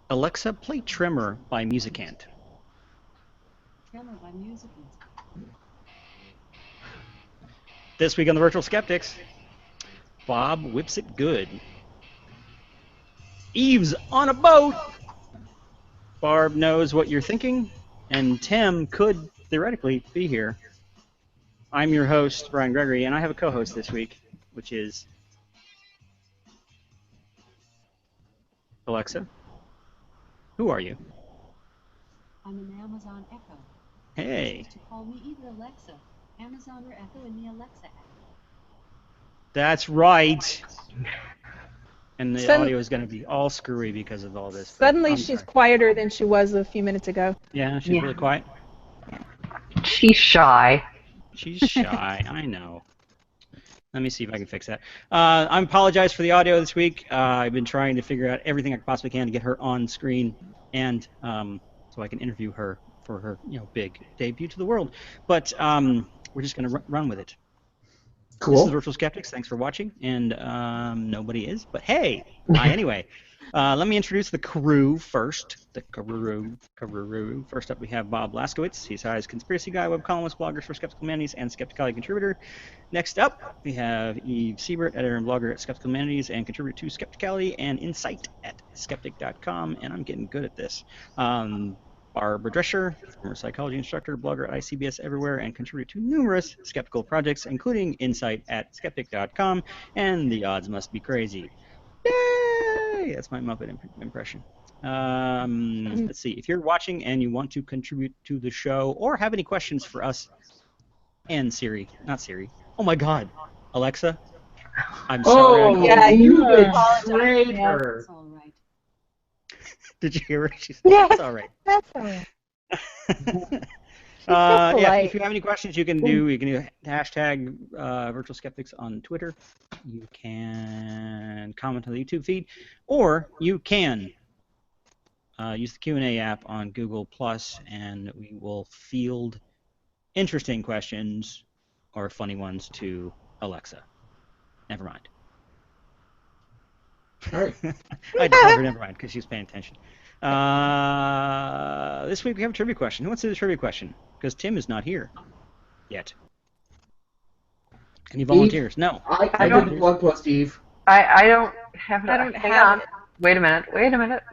Alexa, play Tremor by Musicant. Tremor by Musical. This week on the Virtual Skeptics, Bob whips it good. Eve's on a boat. Barb knows what you're thinking, and Tim could theoretically be here. I'm your host, Brian Gregory, and I have a co-host this week, which is Alexa. Who are you? I'm an Amazon Echo. Hey. Users to call me either Alexa, Amazon, or Echo in the Alexa app. That's right. And the Sudden- audio is going to be all screwy because of all this. Suddenly she's quieter than she was a few minutes ago. Yeah, she's really quiet. She's shy. She's shy, I know. Let me see if I can fix that. I apologize for the audio this week. I've been trying to figure out everything I possibly can to get her on screen, and so I can interview her for her, big debut to the world. But we're just going to run with it. Cool. This is Virtual Skeptics. Thanks for watching, and nobody is, but hey, hi anyway. Let me introduce the crew first. The crew. First up, we have Bob Laskowitz. He's High's conspiracy guy, web columnist, bloggers for Skeptical Humanities, and Skepticality contributor. Next up, we have Eve Siebert, editor and blogger at Skeptical Humanities, and contributor to Skepticality and Insight at skeptic.com. And I'm getting good at this. Barbara Drescher, former psychology instructor, blogger at ICBS Everywhere, and contributor to numerous skeptical projects, including Insight at skeptic.com, and The Odds Must Be Crazy. Yay! That's my Muppet impression. Let's see. If you're watching and you want to contribute to the show or have any questions for us and Siri, not Siri. Oh my God, Alexa. I'm sorry. Oh, Yeah, you apologize. betrayed Yeah. her. It's all right. Did you hear what she said? Yes. It's all right. That's all right. Yeah, polite. if you have any questions, you can do hashtag Virtual Skeptics on Twitter. You can comment on the YouTube feed, or you can use the Q&A app on Google Plus, and we will field interesting questions or funny ones to Alexa. Never mind. All right. I told her never mind because she was paying attention. This week we have a trivia question. Who wants to do the trivia question? Because Tim is not here yet. Any volunteers? No. I did the blog post, Eve. I don't have it. I don't Hang have on. it. Wait a minute.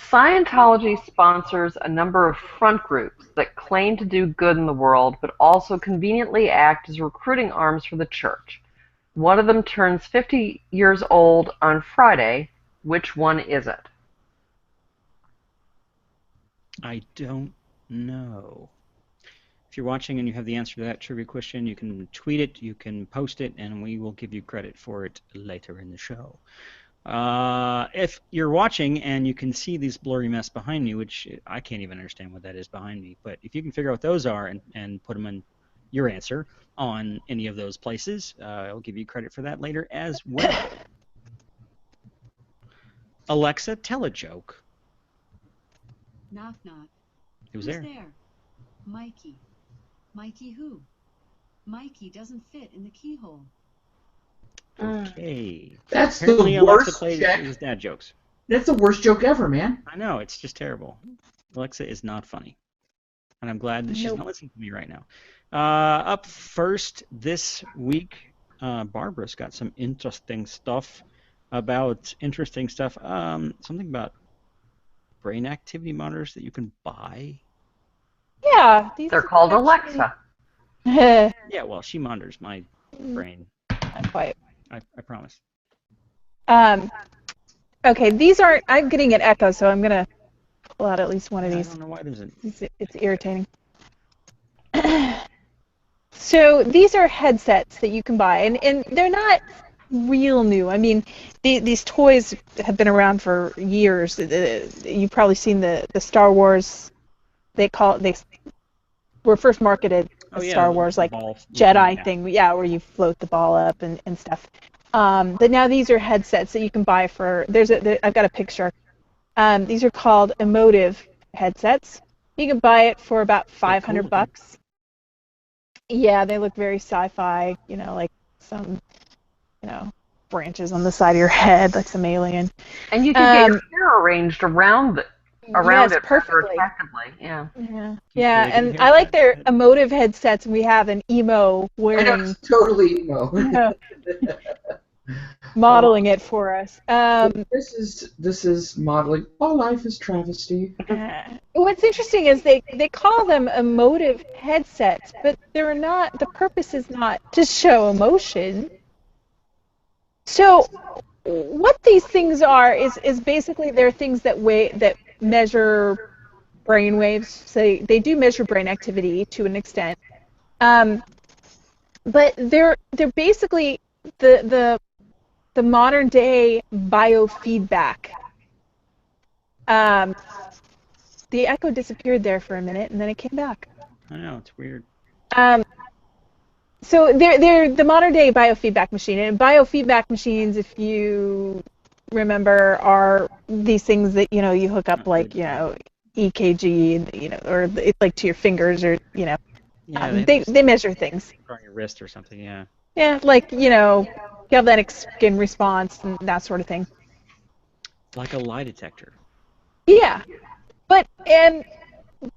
Scientology sponsors a number of front groups that claim to do good in the world, but also conveniently act as recruiting arms for the church. One of them turns 50 years old on Friday. Which one is it? I don't know. If you're watching and you have the answer to that trivia question, you can tweet it, you can post it, and we will give you credit for it later in the show. If you're watching and you can see this blurry mess behind me, which I can't even understand what that is behind me, but if you can figure out what those are and put them in your answer on any of those places, I'll give you credit for that later as well. Alexa, tell a joke. Knock, knock. Who's Who's there? there? Mikey. Mikey who? Mikey doesn't fit in the keyhole. Okay. That's Apparently, the Alexa worst plays check. his dad jokes. That's the worst joke ever, man. I know, it's just terrible. Alexa is not funny. And I'm glad that she's Nope. not listening to me right now. Up first this week, Barbara's got some interesting stuff. Something about brain activity monitors that you can buy. Yeah. They're called Alexa. Not Yeah, well, she monitors my brain. quite. I promise. Okay, these aren't. I'm getting an echo, so I'm gonna pull out at least one of I these. don't know why there's an... It's irritating. So these are headsets that you can buy, and they're not real new. I mean, these toys have been around for years. You've probably seen the Star Wars. They were first marketed as Star Wars, the like ball Jedi yeah. thing, yeah, where you float the ball up and stuff. But now these are headsets that you can buy for. I've got a picture. These are called emotive headsets. You can buy it for about $500. Yeah, they look very sci-fi. Like some, branches on the side of your head like some alien. And you can get your hair arranged around Yes, it rather perfectly. effectively. Yeah. Yeah, Keep yeah, really and good I like their haircut. emotive headsets. And we have an emo I know, wearing, it's totally emo. modeling it for us. This is modeling. All life is travesty. What's interesting is they call them emotive headsets, but they're not. The purpose is not to show emotion. So what these things are is basically they're things that measure brain waves. So they do measure brain activity to an extent, but they're basically the modern day biofeedback. The echo disappeared there for a minute, and then it came back. I know, it's weird. So they're the modern day biofeedback machine, and biofeedback machines, if you remember, are these things that you hook up like EKG, or it's like to your fingers, or Yeah, they measure things. on your wrist or something. Yeah. Yeah, like galvanic skin response and that sort of thing. Like a lie detector. Yeah, and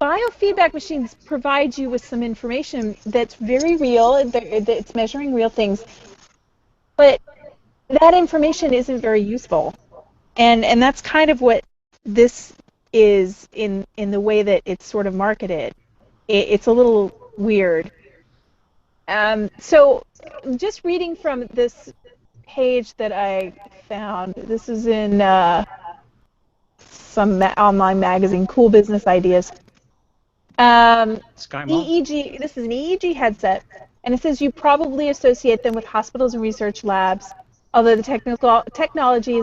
biofeedback machines provide you with some information that's very real. It's measuring real things, but that information isn't very useful, and that's kind of what this is in the way that it's sort of marketed. It's a little weird. So just reading from this page that I found, this is in some online magazine, Cool Business Ideas. Sky Mall? EEG, this is an EEG headset, and it says you probably associate them with hospitals and research labs. Although the technology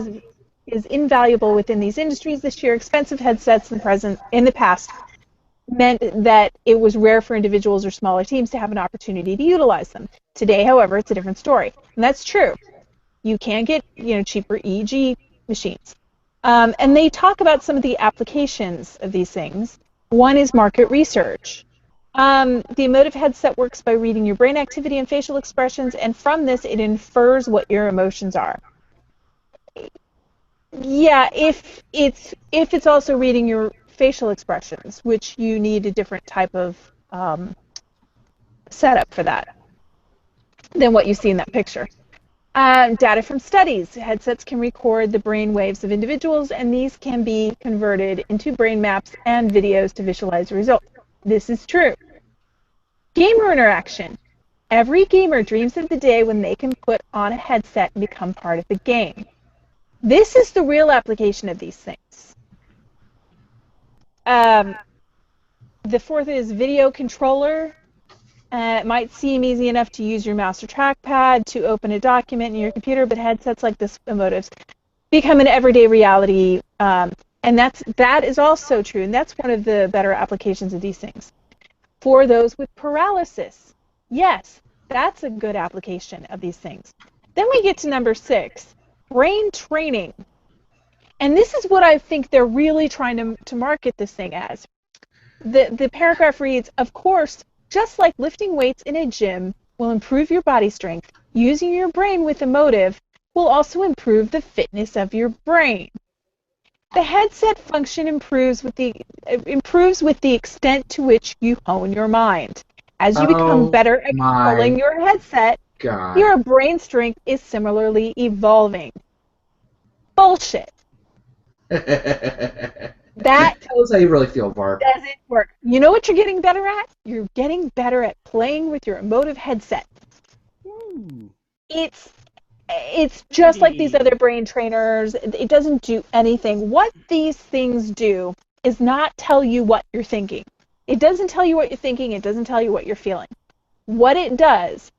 is invaluable within these industries, the sheer expensive headsets in the past meant that it was rare for individuals or smaller teams to have an opportunity to utilize them. Today, however, it's a different story, and that's true. You can get cheaper EEG machines. And they talk about some of the applications of these things. One is market research. The emotive headset works by reading your brain activity and facial expressions, and from this, it infers what your emotions are. Yeah, if it's also reading your facial expressions, which you need a different type of setup for that than what you see in that picture. Data from studies. Headsets can record the brain waves of individuals, and these can be converted into brain maps and videos to visualize the results. This is true. Gamer interaction. Every gamer dreams of the day when they can put on a headset and become part of the game. This is the real application of these things. The fourth is video controller. It might seem easy enough to use your mouse or trackpad to open a document in your computer, but headsets like this, emotives, become an everyday reality, and that is also true, and that's one of the better applications of these things. For those with paralysis, yes, that's a good application of these things. Then we get to number 6, brain training. And this is what I think they're really trying to market this thing as. The paragraph reads, of course, just like lifting weights in a gym will improve your body strength, using your brain with emotive will also improve the fitness of your brain. The headset function improves with the extent to which you hone your mind. As you become better at controlling your headset, your brain strength is similarly evolving. Bullshit. That tell us how you really feel, Barb. Doesn't work. You know what you're getting better at? You're getting better at playing with your emotive headset. Ooh. It's just like these other brain trainers. It doesn't do anything. What these things do is not tell you what you're thinking. It doesn't tell you what you're thinking. It doesn't tell you what you're feeling. What it does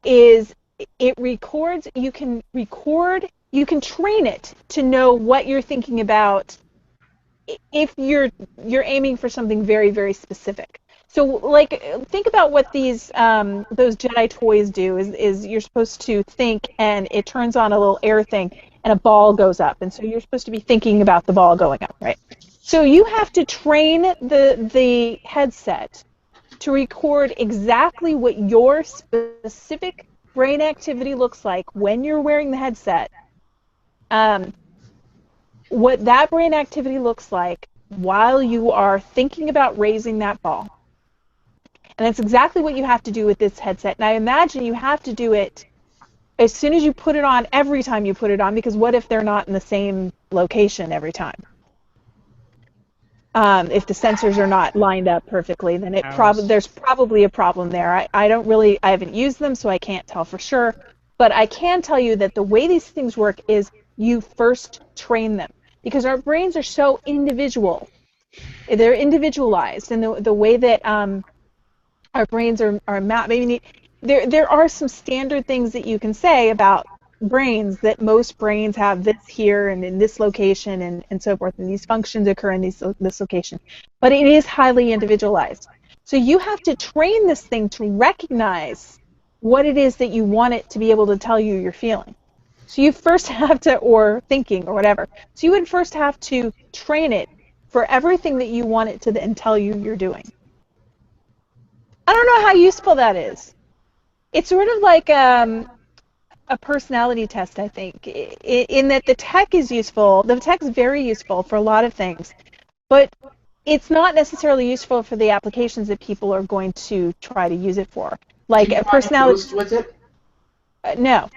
is it records. You can train it to know what you're thinking about if you're aiming for something very, very specific. So, like, think about what those Jedi toys do. Is you're supposed to think, and it turns on a little air thing, and a ball goes up, and so you're supposed to be thinking about the ball going up, right? So you have to train the headset to record exactly what your specific brain activity looks like when you're wearing the headset, what that brain activity looks like while you are thinking about raising that ball. And that's exactly what you have to do with this headset. And I imagine you have to do it as soon as you put it on, every time you put it on, because what if they're not in the same location every time? If the sensors are not lined up perfectly, then there's probably a problem there. I haven't used them, so I can't tell for sure. But I can tell you that the way these things work is you first train them, because our brains are so individual. They're individualized, and the way that our brains are mapped. Maybe there are some standard things that you can say about brains, that most brains have this here and in this location and so forth, and these functions occur in this location. But it is highly individualized. So you have to train this thing to recognize what it is that you want it to be able to tell you you're feeling. So you first have to, or thinking or whatever. So you would first have to train it for everything that you want it to then tell you you're doing. I don't know how useful that is. It's sort of like a personality test, I think, in that the tech is useful. The tech is very useful for a lot of things, but it's not necessarily useful for the applications that people are going to try to use it for. Like a personality. With it? No.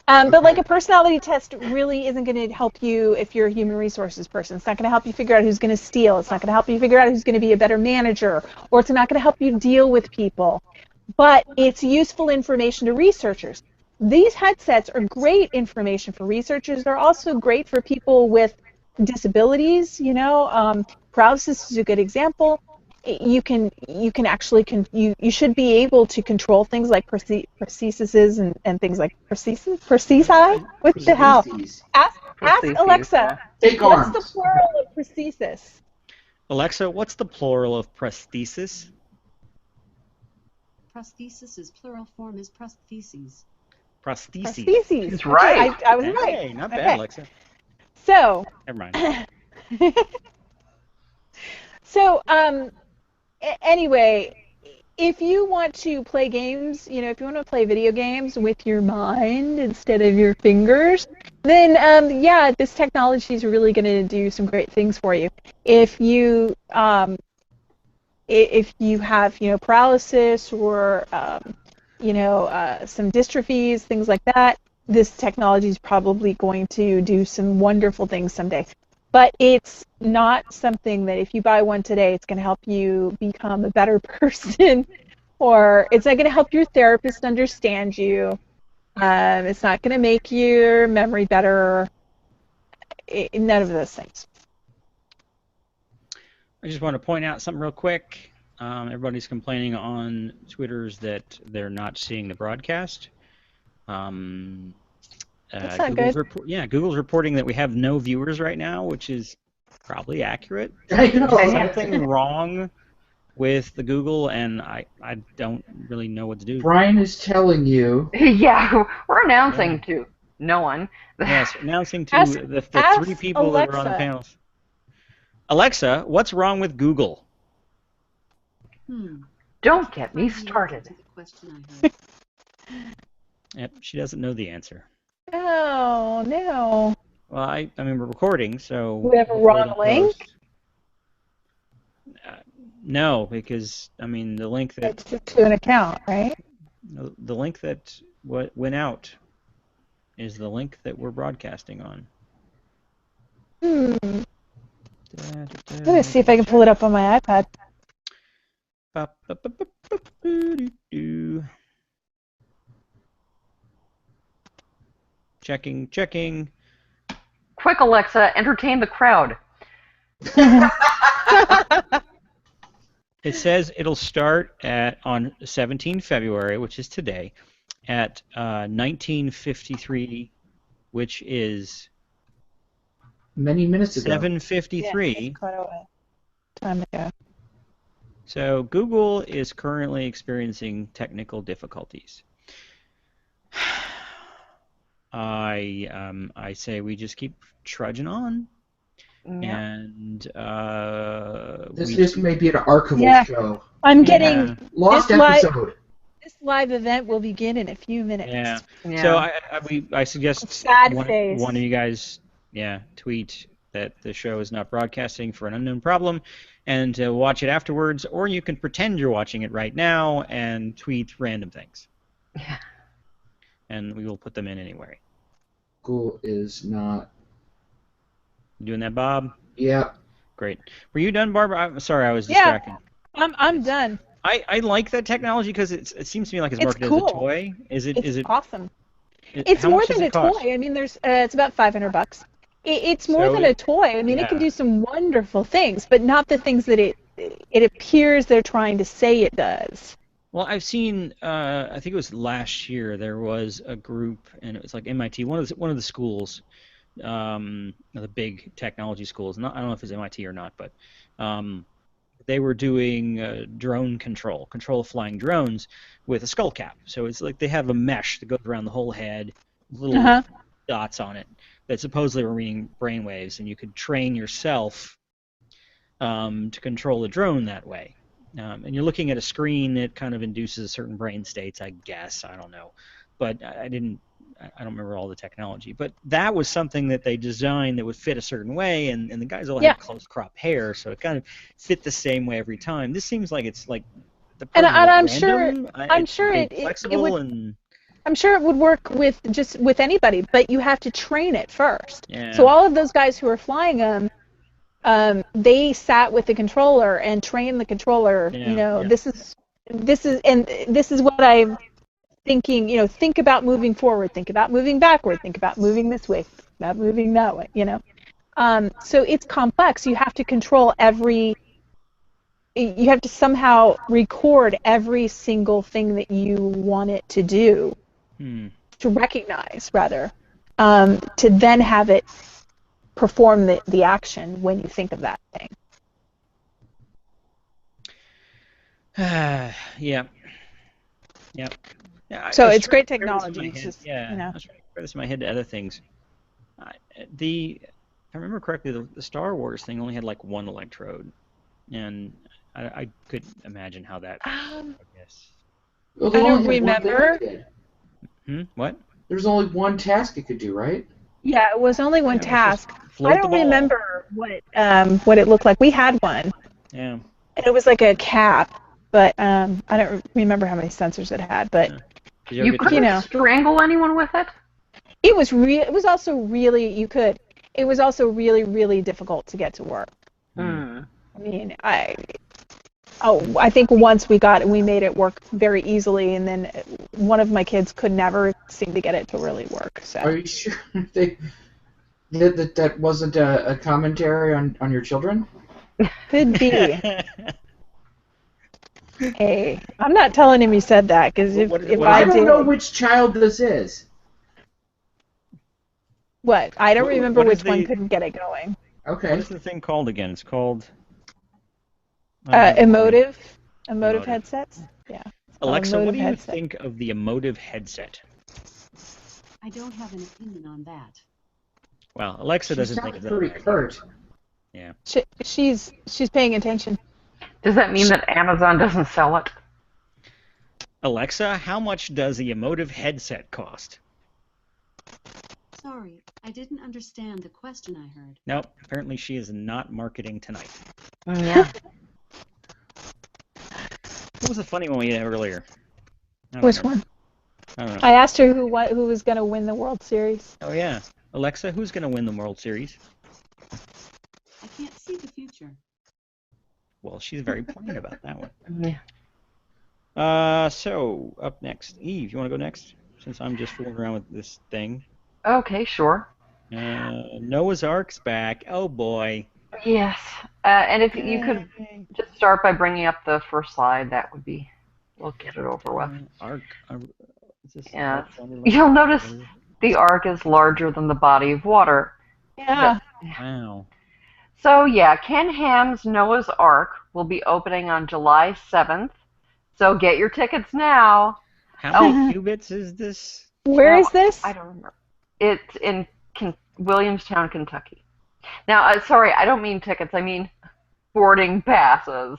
But like a personality test really isn't going to help you if you're a human resources person. It's not going to help you figure out who's going to steal. It's not going to help you figure out who's going to be a better manager, or it's not going to help you deal with people. But it's useful information to researchers. These headsets are great information for researchers. They're also great for people with disabilities. Paralysis is a good example. You should be able to control things like prostheses and things like prosthesi. What the hell? Ask Alexa. Take What's arms. the plural of prosthesis? Alexa, what's the plural of prosthesis? Prosthesis is plural form is prostheses. Prostheses. Prostheses. That's right. Okay, I was right. Hey, not bad, Okay. Alexa. So. Never mind. So, anyway, if you want to play games, if you want to play video games with your mind instead of your fingers, then this technology is really going to do some great things for you. If you have paralysis or some dystrophies, things like that, this technology is probably going to do some wonderful things someday. But it's not something that if you buy one today, it's going to help you become a better person, or it's not going to help your therapist understand you. It's not going to make your memory better. None of those things. I just want to point out something real quick. Everybody's complaining on Twitter's that they're not seeing the broadcast. That's not good. Google's reporting that we have no viewers right now, which is probably accurate. I know. There's something wrong with the Google, and I don't really know what to do. Brian is telling you. Yeah, we're announcing to no one. Yes, announcing to Ask the three people Alexa. that are on the panels. Alexa, what's wrong with Google? Don't get me started. The question I heard. Yep, she doesn't know the answer. Oh, no. Well, I mean, we're recording, so... We have a wrong link? No, because, I mean, the link that... It's to an account, right? The link that went out is the link that we're broadcasting on. I'm going to see if I can pull it up on my iPad. Checking. Quick, Alexa, entertain the crowd. It says it'll start on 17 February, which is today, at 19:53, which is Many minutes ago. 7:53. Yes, quite a while. Time ago. So Google is currently experiencing technical difficulties. I say we just keep trudging on, and This may be an archival show. I'm getting Lost this episode. This live event will begin in a few minutes. Yeah. Yeah. So I suggest Sad one face. of you guys, tweet that the show is not broadcasting for an unknown problem, and watch it afterwards, or you can pretend you're watching it right now and tweet random things, Yeah. and we will put them in anyway. School is not. You doing that, Bob? Yeah. Great. Were you done, Barbara? I'm sorry, I was distracting. I'm done. I like that technology because it seems to me like it's It's marketed cool. as a toy. Is it Awesome. It's how more much does than a it cost? toy. I mean, it's about $500. It's more So than a toy. I mean, it can yeah. do some wonderful things, but not the things that it appears they're trying to say it does. Well, I've seen. I think it was last year. There was a group, and it was like MIT, one of the schools, the big technology schools. I don't know if it's MIT or not, but they were doing drone control of flying drones with a skull cap. So it's like they have a mesh that goes around the whole head, little Uh-huh. dots on it that supposedly were reading brainwaves, and you could train yourself to control a drone that way. And you're looking at a screen that kind of induces certain brain states, I guess. I don't know, but I don't remember all the technology. But that was something that they designed that would fit a certain way, and the guys all Yeah. had close crop hair, so it kind of fit the same way every time. This seems like it's like the And parts are I'm random. I'm It's sure being it flexible would. and I'm sure it would work with anybody, but you have to train it first. yeah. So all of those guys who are flying them, they sat with the controller and trained the controller. Yeah. This is what I'm thinking. Think about moving forward, think about moving backward, think about moving this way, think about moving that way. So it's complex. You have to control you have to somehow record every single thing that you want it to do, to recognize rather, to then have it perform the action when you think of that thing. Yeah. Yeah. So I was it's trying great to compare this in my technology. It's head. just, Yeah, I was trying to compare this in my head to other things. If I remember correctly, the Star Wars thing only had like one electrode, and I could imagine how that. I guess. Well, I they don't only had one thing remember. it did. What? There's only one task it could do, right? Yeah, it was only one Yeah, it was just task. float I the don't ball. remember what it looked like. We had one, Yeah. and it was like a cap, but I don't remember how many sensors it had. But Did you ever You get to couldn't strangle anyone with it? it was also really It was also really, really difficult to get to work. Hmm. I mean, I think once we made it work very easily, and then one of my kids could never seem to get it to really work. So Are you sure that wasn't a commentary on your children? could be. Hey, I'm not telling him you said that, because if What I I don't did, know which child this is. what? I don't remember what is which one the- couldn't get it going. Okay. What is the thing called again? It's called Emotive Emotive. headsets. Yeah. Alexa, what emotive do you headset. think of the emotive headset? I don't have an opinion on that. Well, Alexa She doesn't think sounds of that. pretty curt. Yeah. She's paying attention. Does that mean that Amazon doesn't sell it? Alexa, how much does the emotive headset cost? Sorry, I didn't understand the question I heard. Nope. Apparently, she is not marketing tonight. Yeah. What was the funny one we had earlier? I don't Which remember. one? I don't know. I asked her who was going to win the World Series. Oh yeah, Alexa, who's going to win the World Series? I can't see the future. Well, she's very plain about that one. Yeah. So up next, Eve, you want to go next? Since I'm just fooling around with this thing. Okay, sure. Noah's Ark's back. Oh boy. Yes. And if you could just start by bringing up the first slide, that would be. We'll get it over with. Ark. Is this Yeah. Ark Wonderland? You'll notice the ark is larger than the body of water. Yeah. Wow. So yeah, Ken Ham's Noah's Ark will be opening on July 7th. So get your tickets now. How many qubits is this? Where is this? I don't remember. It's in Williamstown, Kentucky. Now, sorry, I don't mean tickets. I mean boarding passes.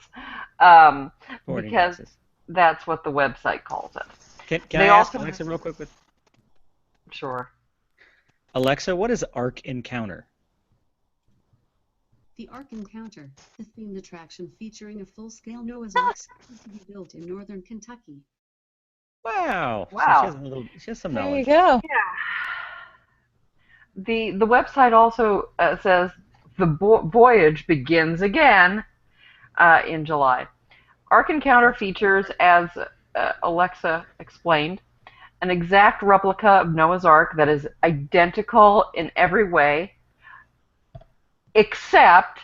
Boarding Because passes. That's what the website calls it. Can They I ask also Alexa real quick? Sure. Alexa, what is Ark Encounter? The Ark Encounter, the themed attraction featuring a full-scale Noah's Ark scheduled to be built in northern Kentucky. Wow. So Wow. she has some There knowledge. you go. The website also says the voyage begins again in July. Ark Encounter features, as Alexa explained, an exact replica of Noah's Ark that is identical in every way, except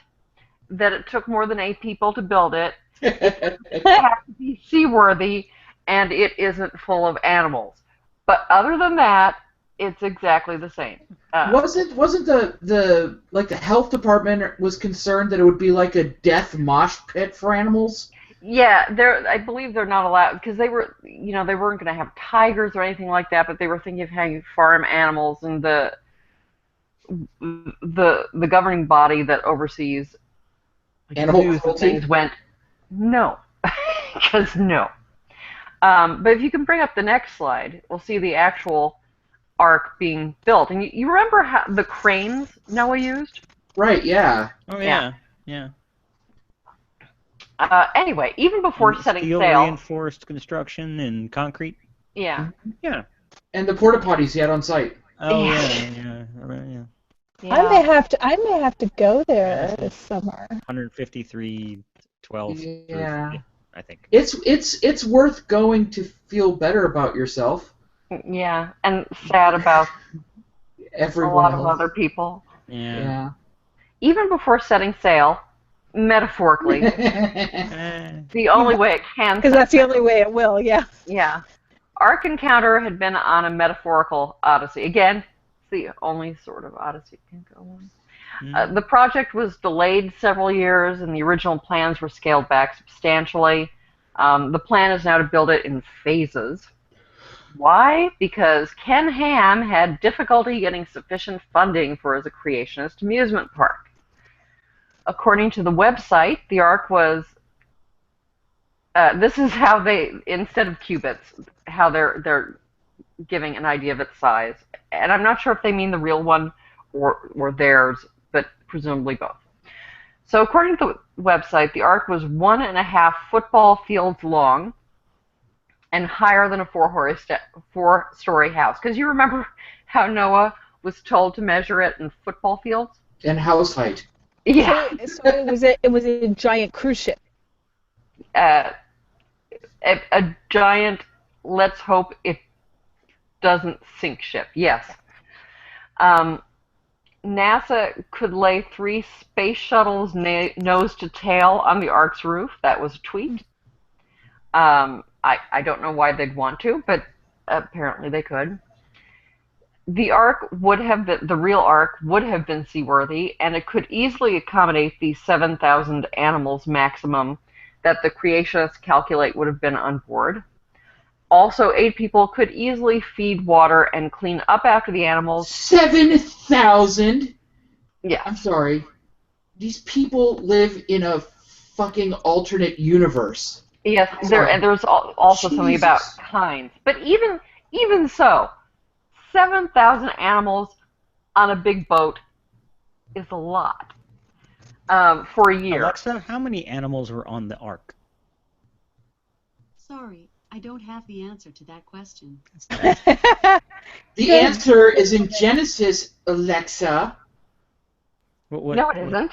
that it took more than 8 people to build it. It has to be seaworthy, and it isn't full of animals. But other than that, it's exactly the same. Wasn't the health department was concerned that it would be like a death mosh pit for animals? Yeah, I believe they're not allowed because they were, they weren't going to have tigers or anything like that, but they were thinking of having farm animals, and the governing body that oversees Animal zoos and cruelty? things went no, because no. But if you can bring up the next slide, we'll see the actual Ark being built, and you remember how the cranes Noah used? Right, yeah. Oh yeah. Yeah. Anyway, even before And setting steel sail, reinforced construction and concrete. yeah, Yeah. And the porta potties he had on site. Oh Yeah. yeah. Yeah. I may yeah, have to go there Yeah. this summer. 153.12. Yeah. I think. It's worth going to feel better about yourself. yeah, and sad about a Everyone lot of else. other people. Yeah. Even before setting sail, metaphorically, Eh, the only way it can. Because that's the only way it will, yeah. Yeah. Ark Encounter had been on a metaphorical odyssey. Again, it's the only sort of odyssey it can go on. The project was delayed several years, and the original plans were scaled back substantially. The plan is now to build it in phases. Why? Because Ken Ham had difficulty getting sufficient funding for his creationist amusement park. According to the website, the Ark was this is how they, instead of cubits, how they're giving an idea of its size. And I'm not sure if they mean the real one or theirs, but presumably both. So according to the website, the Ark was 1.5 football fields long and higher than a four-story house. Because you remember how Noah was told to measure it in football fields? And house height. Yeah. So it was a giant cruise ship. A giant, let's hope it doesn't sink ship, yes. NASA could lay 3 space shuttles nose to tail on the Ark's roof. That was a tweet. I don't know why they'd want to, but apparently they could. The real Ark would have been seaworthy, and it could easily accommodate the 7,000 animals maximum that the creationists calculate would have been on board. Also, 8 people could easily feed water and clean up after the animals. 7,000? Yeah. I'm sorry. These people live in a fucking alternate universe. Yes, there's also something about Jesus. kinds. But even so, 7,000 animals on a big boat is a lot for a year. Alexa, how many animals were on the Ark? Sorry, I don't have the answer to that question. The answer is in Genesis, Alexa. No, it isn't.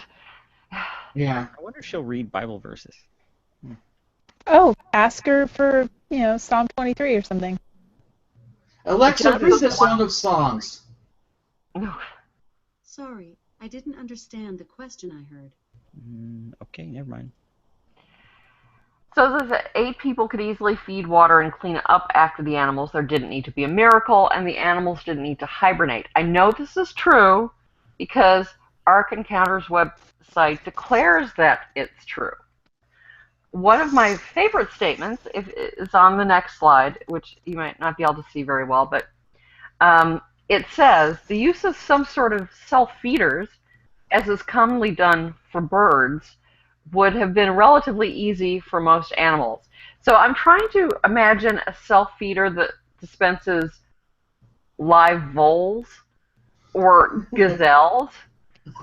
Yeah. I wonder if she'll read Bible verses. Oh, ask her for, Psalm 23 or something. Alexa, read the Song of Songs. No. Sorry, I didn't understand the question I heard. Okay, never mind. So that 8 people could easily feed water and clean up after the animals. There didn't need to be a miracle, and the animals didn't need to hibernate. I know this is true because Ark Encounter's website declares that it's true. One of my favorite statements is on the next slide, which you might not be able to see very well, but it says, the use of some sort of self-feeders, as is commonly done for birds, would have been relatively easy for most animals. So I'm trying to imagine a self-feeder that dispenses live voles or gazelles.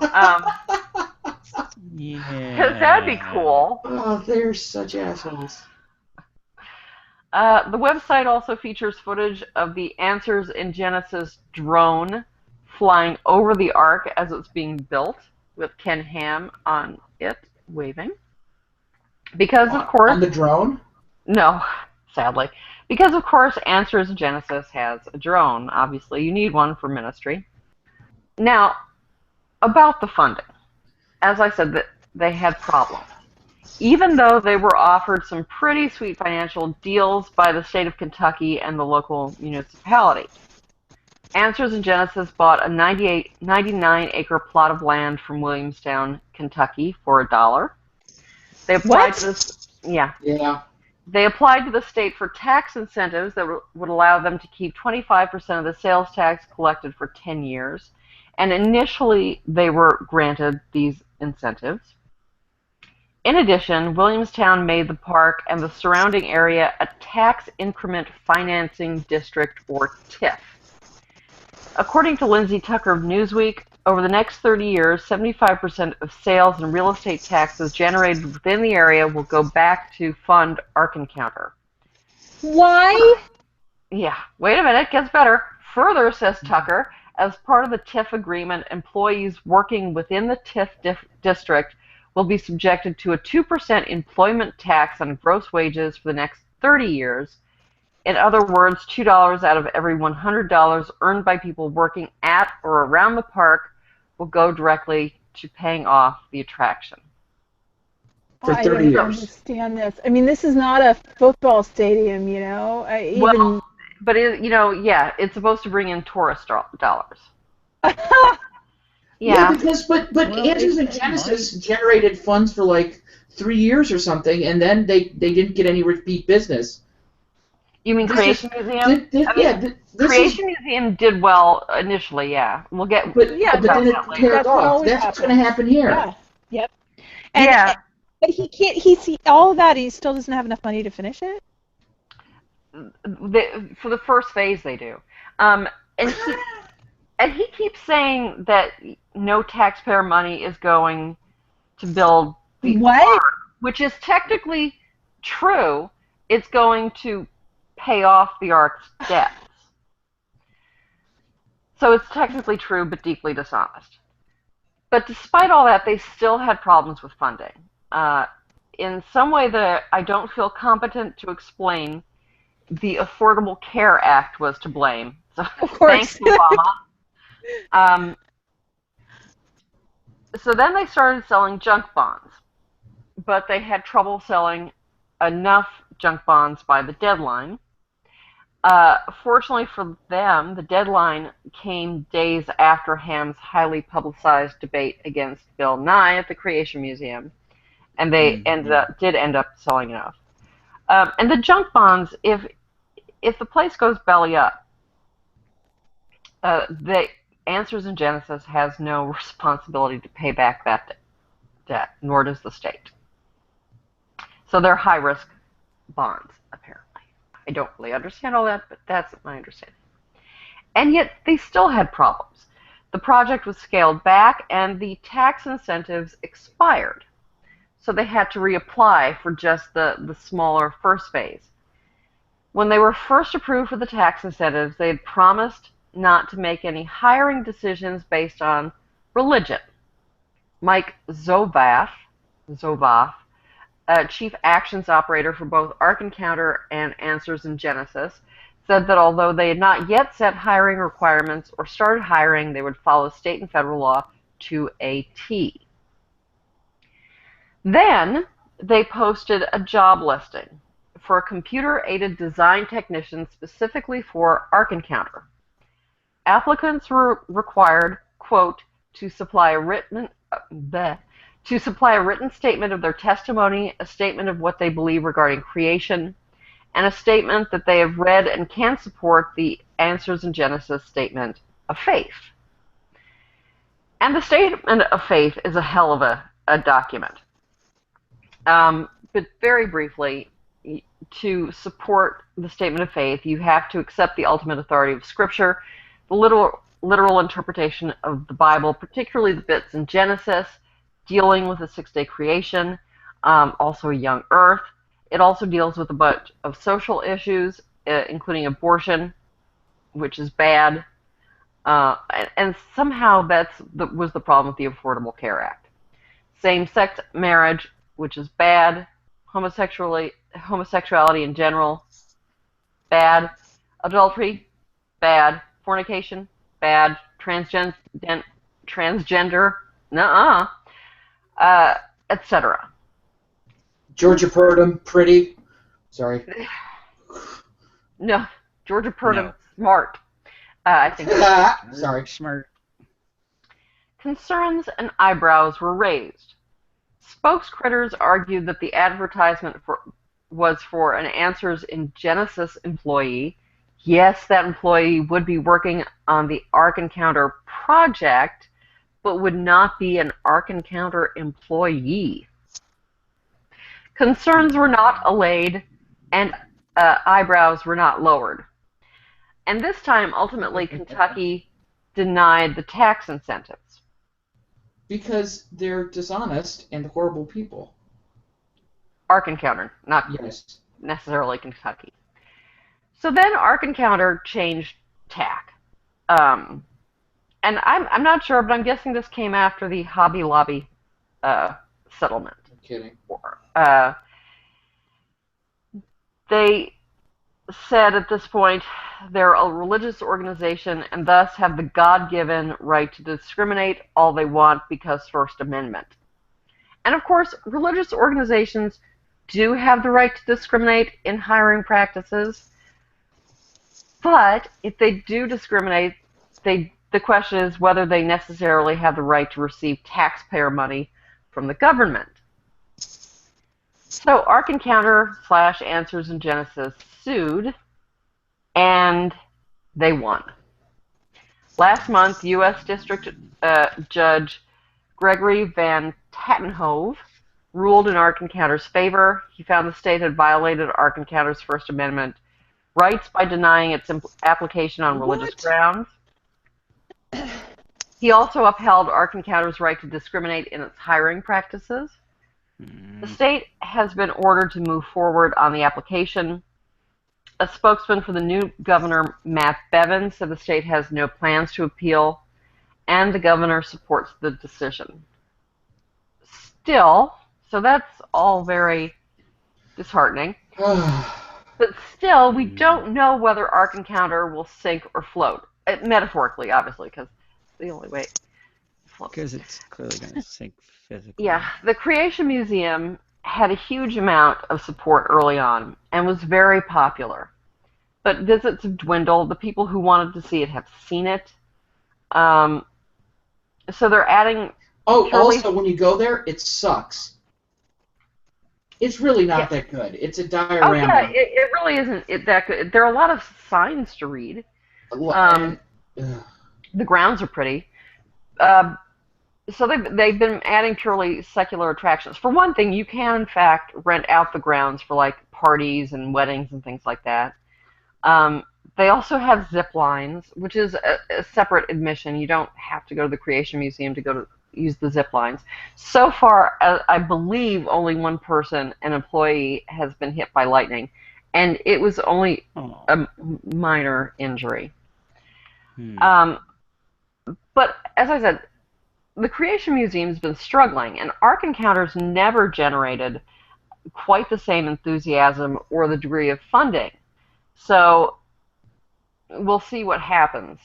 Yeah. Because that'd be cool. Oh, they're such assholes. The website also features footage of the Answers in Genesis drone flying over the Ark as it's being built, with Ken Ham on it waving. Because, of course, On the drone? no, sadly. Because, of course, Answers in Genesis has a drone. Obviously, you need one for ministry. Now, about the funding. As I said, that they had problems. Even though they were offered some pretty sweet financial deals by the state of Kentucky and the local municipality. Answers in Genesis bought a 99-acre plot of land from Williamstown, Kentucky for $1. They applied to this, yeah. They applied to the state for tax incentives that would allow them to keep 25% of the sales tax collected for 10 years. And initially, they were granted these incentives. In addition, Williamstown made the park and the surrounding area a tax increment financing district, or TIF. According to Lindsay Tucker of Newsweek, over the next 30 years, 75% of sales and real estate taxes generated within the area will go back to fund Ark Encounter. Why? Yeah, wait a minute, it gets better. Further, says Tucker, as part of the TIF agreement, employees working within the TIF district will be subjected to a 2% employment tax on gross wages for the next 30 years. In other words, $2 out of every $100 earned by people working at or around the park will go directly to paying off the attraction. For 30 I don't years. understand this. I mean, this is not a football stadium, you know. Well, but yeah, it's supposed to bring in tourist dollars. Yeah, because but Well, Answers in Genesis generated funds for like 3 years or something, and then they didn't get any repeat business. You mean This Creation is- Museum? This Creation Museum did well initially, yeah. We'll get but Yeah, but then it about that paired That's what off. always That's what's happens. going to happen here. Yeah. Yep. And, Yeah. But he can't. He all of that. He still doesn't have enough money to finish it. For the first phase, they do. And he keeps saying that no taxpayer money is going to build the What? park, which is technically true. It's going to pay off the Ark's debts. So it's technically true, but deeply dishonest. But despite all that, they still had problems with funding. In some way that I don't feel competent to explain, the Affordable Care Act was to blame. So Of course. thanks, Obama. So then they started selling junk bonds, but they had trouble selling enough junk bonds by the deadline. Fortunately for them, the deadline came days after Ham's highly publicized debate against Bill Nye at the Creation Museum, and they did end up selling enough. And the junk bonds, if the place goes belly up, the Answers in Genesis has no responsibility to pay back that debt, nor does the state. So they're high-risk bonds, apparently. I don't really understand all that, but that's my understanding. And yet they still had problems. The project was scaled back, and the tax incentives expired. So they had to reapply for just the smaller first phase. When they were first approved for the tax incentives, they had promised not to make any hiring decisions based on religion. Mike Zovath, Chief Actions Operator for both Ark Encounter and Answers in Genesis, said that although they had not yet set hiring requirements or started hiring, they would follow state and federal law to a T. Then they posted a job listing for a computer-aided design technician specifically for Ark Encounter. Applicants were required, quote, to supply a written statement of their testimony, a statement of what they believe regarding creation, and a statement that they have read and can support the Answers in Genesis statement of faith. And the statement of faith is a hell of a document. But very briefly, to support the statement of faith, you have to accept the ultimate authority of Scripture, the literal interpretation of the Bible, particularly the bits in Genesis dealing with the six-day creation, also a young earth. It also deals with a bunch of social issues, including abortion, which is bad, and somehow was the problem with the Affordable Care Act. Same-sex marriage, which is bad. Homosexuality in general, bad. Adultery, bad. Fornication, bad. Transgender, nuh-uh, etc. Georgia Purdom, pretty. Sorry. No, Georgia Purdom, No. smart. I think. Sorry. Smart. Concerns and eyebrows were raised. Spokescritters argued that the advertisement was for an Answers in Genesis employee. Yes, that employee would be working on the Ark Encounter project, but would not be an Ark Encounter employee. Concerns were not allayed, and eyebrows were not lowered. And this time, ultimately, Kentucky denied the tax incentives. Because they're dishonest and horrible people. Ark Encounter, not Yes. necessarily Kentucky. So then Ark Encounter changed tack. And I'm not sure, but I'm guessing this came after the Hobby Lobby settlement. I'm kidding. They said at this point they're a religious organization and thus have the God-given right to discriminate all they want because First Amendment. And of course, religious organizations do have the right to discriminate in hiring practices, but if they do discriminate, the question is whether they necessarily have the right to receive taxpayer money from the government. So Ark Encounter / Answers in Genesis sued, and they won. Last month, U.S. District Judge Gregory Van Tattenhove ruled in Ark Encounter's favor. He found the state had violated Ark Encounter's First Amendment rights by denying its application on religious grounds. He also upheld Ark Encounter's right to discriminate in its hiring practices. The state has been ordered to move forward on the application. A spokesman for the new governor, Matt Bevin, said the state has no plans to appeal, and the governor supports the decision. Still, so that's all very disheartening, but still, we don't know whether Ark Encounter will sink or float. Metaphorically, obviously, because it's the only way it floats. Because it's clearly going to sink physically. Yeah, the Creation Museum had a huge amount of support early on and was very popular. But visits have dwindled. The people who wanted to see it have seen it. So they're adding... Also, when you go there, it sucks. It's really not that good. It's a diorama. Oh, yeah, it really isn't that good. There are a lot of signs to read. The grounds are pretty. So they've been adding purely secular attractions. For one thing, you can, in fact, rent out the grounds for, like, parties and weddings and things like that. They also have zip lines, which is a separate admission. You don't have to go to the Creation Museum to use the zip lines. So far, I believe only one person, an employee, has been hit by lightning, and it was only a minor injury. But as I said, the Creation Museum's been struggling, and Ark Encounters never generated quite the same enthusiasm or the degree of funding. So we'll see what happens,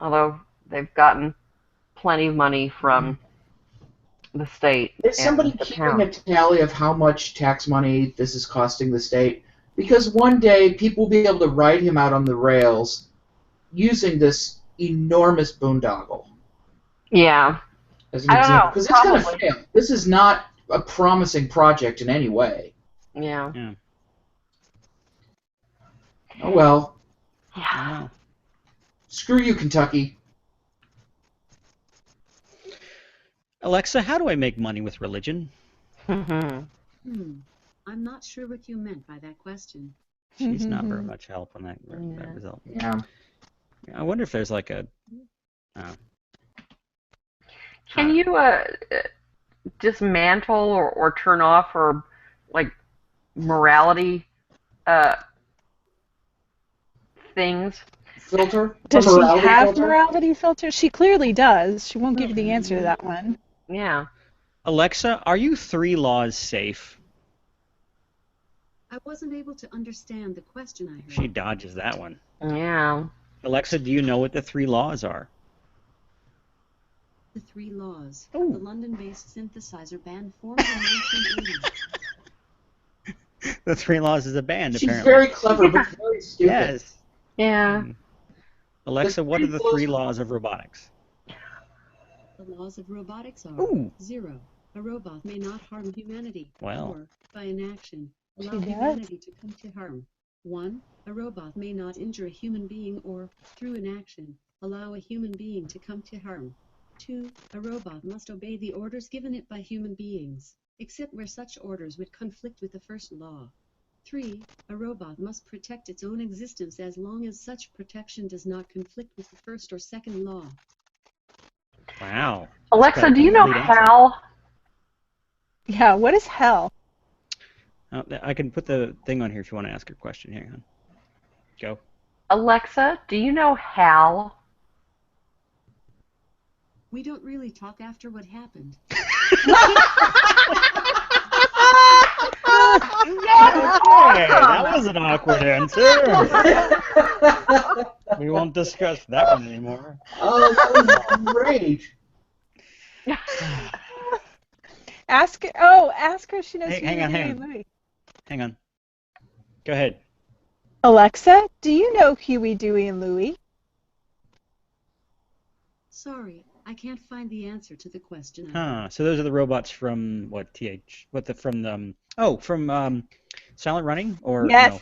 although they've gotten plenty of money from the state. Is somebody keeping a tally of how much tax money this is costing the state? Because one day people will be able to ride him out on the rails using this enormous boondoggle. Yeah. As an I don't example. know. Because it's going to fail. This is not a promising project in any way. Yeah. Oh well. Yeah. Screw you, Kentucky. Alexa, how do I make money with religion? I'm not sure what you meant by that question. She's not very much help on that result. Yeah. I wonder if there's like a. Can you dismantle or turn off or like morality things? Filter? Does A she morality have filter? morality filter? She clearly does. She won't give you the answer to that one. Yeah. Alexa, are you 3 laws safe? I wasn't able to understand the question I heard. She dodges that one. Yeah. Alexa, do you know what the 3 laws are? The 3 laws. Ooh. The London-based synthesizer band formed in 1980. The 3 laws is a band, She's apparently. very clever, but very stupid. Yes. Yeah. Alexa, what are the 3 laws of robotics? The laws of robotics are Ooh. 0. A robot may not harm humanity. Well. Or, by inaction, allow She does. humanity to come to harm. 1. A robot may not injure a human being or, through inaction, allow a human being to come to harm. 2. A robot must obey the orders given it by human beings, except where such orders would conflict with the first law. 3. A robot must protect its own existence as long as such protection does not conflict with the first or second law. Wow. Alexa, do you know Complete answer. HAL? Yeah, what is hell? I can put the thing on here if you want to ask her a question. Hang on. Go. Alexa, do you know HAL? We don't really talk after what happened. Okay, that was an awkward answer. We won't discuss that one anymore. Oh, that was great. Ask her if she knows Hey, who hang on, Huey, hang Dewey, on. and Louie. Hang on. Go ahead. Alexa, do you know Huey, Dewey, and Louie? Sorry, I can't find the answer to the question. I heard. So those are the robots from what? From Silent Running or Yes. no?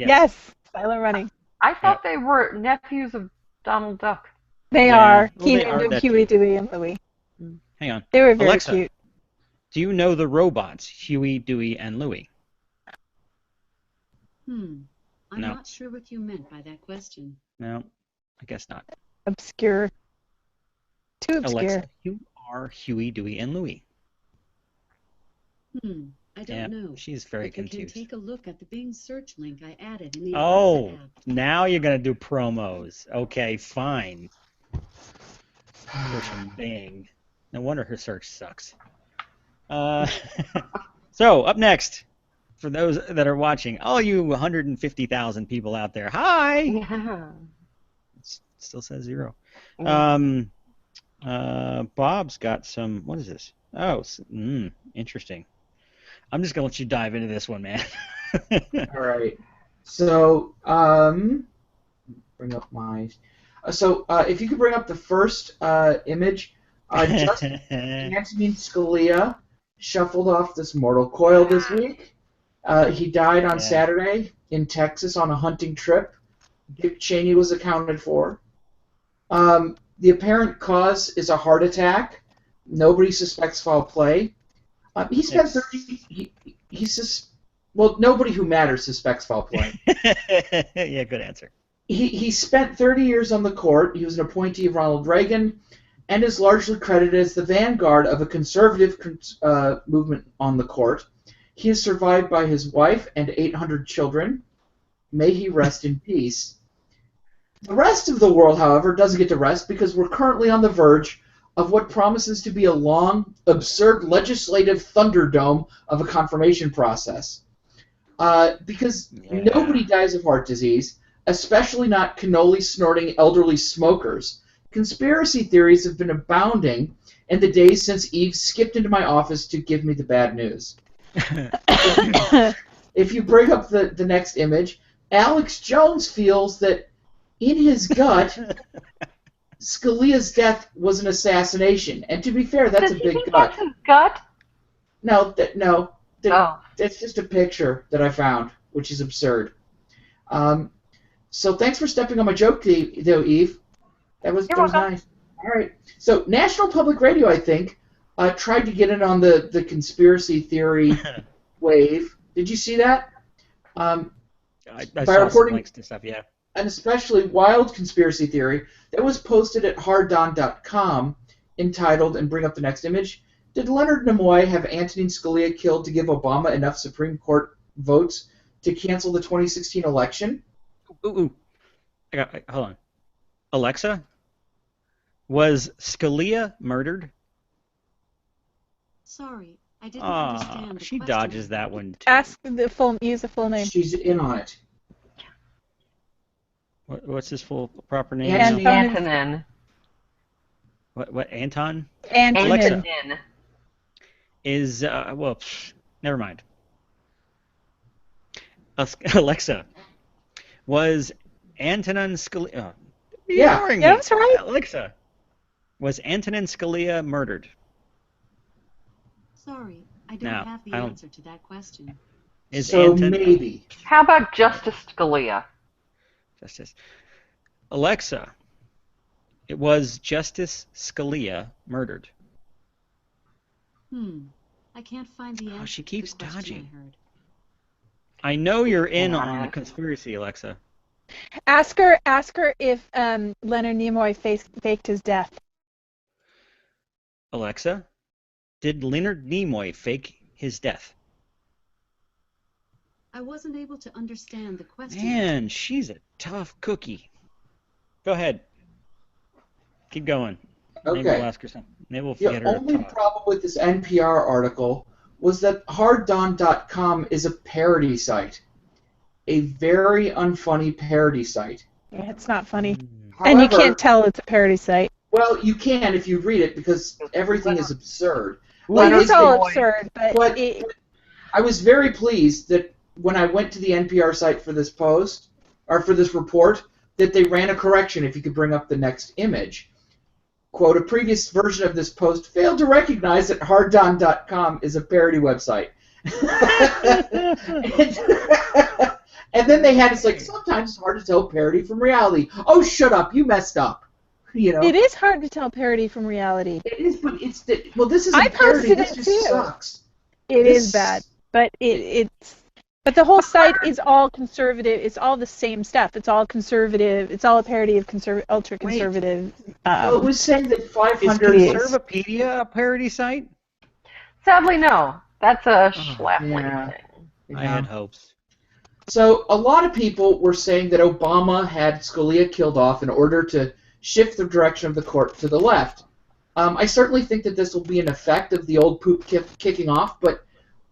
Yes. Silent Running. I thought they were nephews of Donald Duck. They Yeah. are. Well, He they named are them that Huey, too. Dewey, and Louie. Hang on. They were very Alexa. cute. Do you know the robots Huey, Dewey, and Louie? I'm No. not sure what you meant by that question. No, I guess not. Obscure. Too obscure. Alexa, you are Huey, Dewey, and Louie. I don't Yeah, know. she's very But you can confused. take a look at the Bing search link I added in the Oh, Alexa app. now you're gonna do promos. Okay, fine. Pushing Bing. No wonder her search sucks. So up next, for those that are watching, all you 150,000 people out there, hi. Yeah. It still says 0. Yeah. Bob's got some. What is this? Oh, interesting. I'm just gonna let you dive into this one, man. All right. So, bring up my. If you could bring up the first image, Justice Antonin Scalia shuffled off this mortal coil this week. He died on Saturday in Texas on a hunting trip. Dick Cheney was accounted for. The apparent cause is a heart attack. Nobody suspects foul play. He spent 30. Nobody who matters suspects foul play. Yeah, good answer. He spent 30 years on the court. He was an appointee of Ronald Reagan, and is largely credited as the vanguard of a conservative movement on the court. He is survived by his wife and 800 children. May he rest in peace. The rest of the world, however, doesn't get to rest because we're currently on the verge of what promises to be a long, absurd legislative thunderdome of a confirmation process. Because nobody dies of heart disease, especially not cannoli-snorting elderly smokers. Conspiracy theories have been abounding in the days since Eve skipped into my office to give me the bad news. If you bring up the next image, Alex Jones feels that in his gut, Scalia's death was an assassination. And to be fair, that's a big gut. That's his gut? No, Oh. that's just a picture that I found, which is absurd. So thanks for stepping on my joke, though, Eve. That was nice. All right. So National Public Radio, I think, tried to get in on the conspiracy theory wave. Did you see that? I By saw some reporting links to stuff. Yeah. an especially wild conspiracy theory that was posted at harddon.com entitled, and bring up the next image, did Leonard Nimoy have Antonin Scalia killed to give Obama enough Supreme Court votes to cancel the 2016 election? Ooh. Hold on. Alexa, was Scalia murdered? Sorry, I didn't understand the She question. dodges that one too. Use the full name. She's in on it. What's his full proper name? Antonin. Antonin. What Anton? Antonin. Antonin. Is never mind. Alexa, was Antonin Scalia? Yeah. Ignoring Yeah, me. that's right. Alexa, was Antonin Scalia murdered? Sorry, I don't No, have the I don't- answer to that question. Is So Anton maybe. How about Justice Scalia? Justice? Alexa, it was Justice Scalia murdered? I can't find the answer she to keeps the question dodging. I heard. I know you're in Darn on the it. conspiracy, Alexa. Ask her if Leonard Nimoy faked his death. Alexa, did Leonard Nimoy fake his death? I wasn't able to understand the question. Man, she's a tough cookie. Go ahead. Keep going. Maybe we'll Okay. ask her something. Maybe we'll The get her to only talk. problem with this NPR article was that harddon.com is a parody site. A very unfunny parody site. Yeah, it's not funny. Hmm. And you However, can't tell it's a parody site. well, you can if you read it because everything is absurd. Well, Like, it's all Nimoy. absurd, but But it, I was very pleased that when I went to the NPR site for this post, or for this report, that they ran a correction if you could bring up the next image. Quote, a previous version of this post failed to recognize that harddon.com is a parody website. And then they had, it's like, sometimes it's hard to tell parody from reality. Oh, shut up, you messed up. You know? it is hard to tell parody from reality. It is, but it's, well, this is I a parody, posted this it just too. sucks. It This- is bad, but but the whole site is all conservative. It's all the same stuff. It's all conservative. It's all a parody of ultra conservative. Well, it was saying that Is 500... Conservapedia a parody site? Sadly, no. That's a Schlafly yeah. thing. I had hopes. So a lot of people were saying that Obama had Scalia killed off in order to shift the direction of the court to the left. I certainly think that this will be an effect of the old poop kicking off, but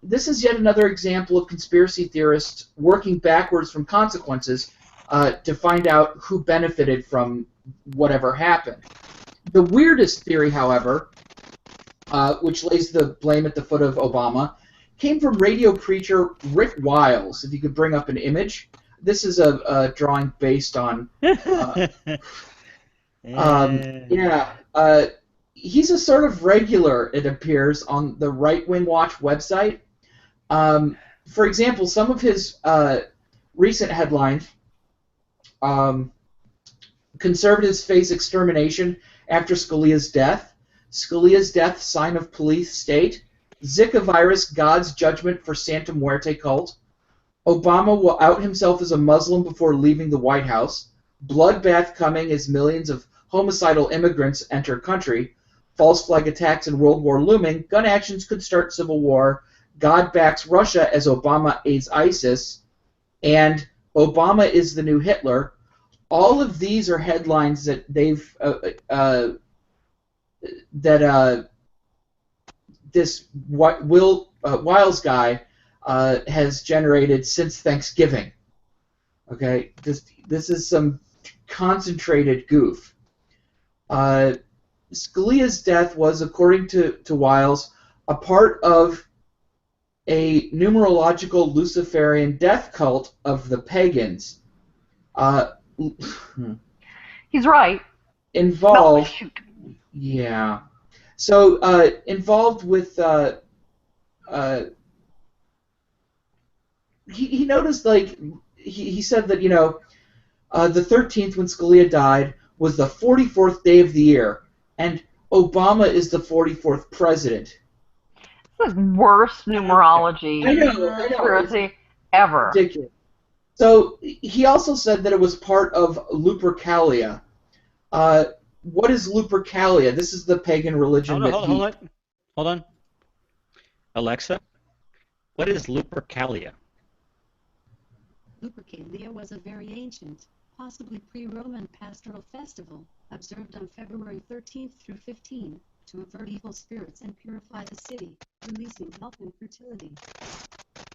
this is yet another example of conspiracy theorists working backwards from consequences to find out who benefited from whatever happened. The weirdest theory, however, which lays the blame at the foot of Obama, came from radio preacher Rick Wiles. If you could bring up an image. This is a drawing based on... he's a sort of regular, it appears, on the Right Wing Watch website. For example, some of his recent headlines, conservatives face extermination after Scalia's death, Scalia's death sign of police state, Zika virus, God's judgment for Santa Muerte cult, Obama will out himself as a Muslim before leaving the White House, bloodbath coming as millions of homicidal immigrants enter country, false flag attacks in World War looming, gun actions could start civil war, God backs Russia as Obama aids ISIS, and Obama is the new Hitler. All of these are headlines that they've this Wiles guy has generated since Thanksgiving. Okay, this is some concentrated goof. Scalia's death was, according to Wiles, a part of a numerological Luciferian death cult of the pagans. He's right. Involved. No, shoot. Yeah. So involved with he noticed, like, he said that, you know, the 13th, when Scalia died, was the 44th day of the year, and Obama is the 44th president. This is worst numerology I know. It's conspiracy ever. ridiculous. So he also said that it was part of Lupercalia. What is Lupercalia? This is the pagan religion that Hold on. Alexa, what is Lupercalia? Lupercalia was a very ancient, possibly pre-Roman pastoral festival, observed on February 13th through 15, to avert evil spirits and purify the city, releasing health and fertility.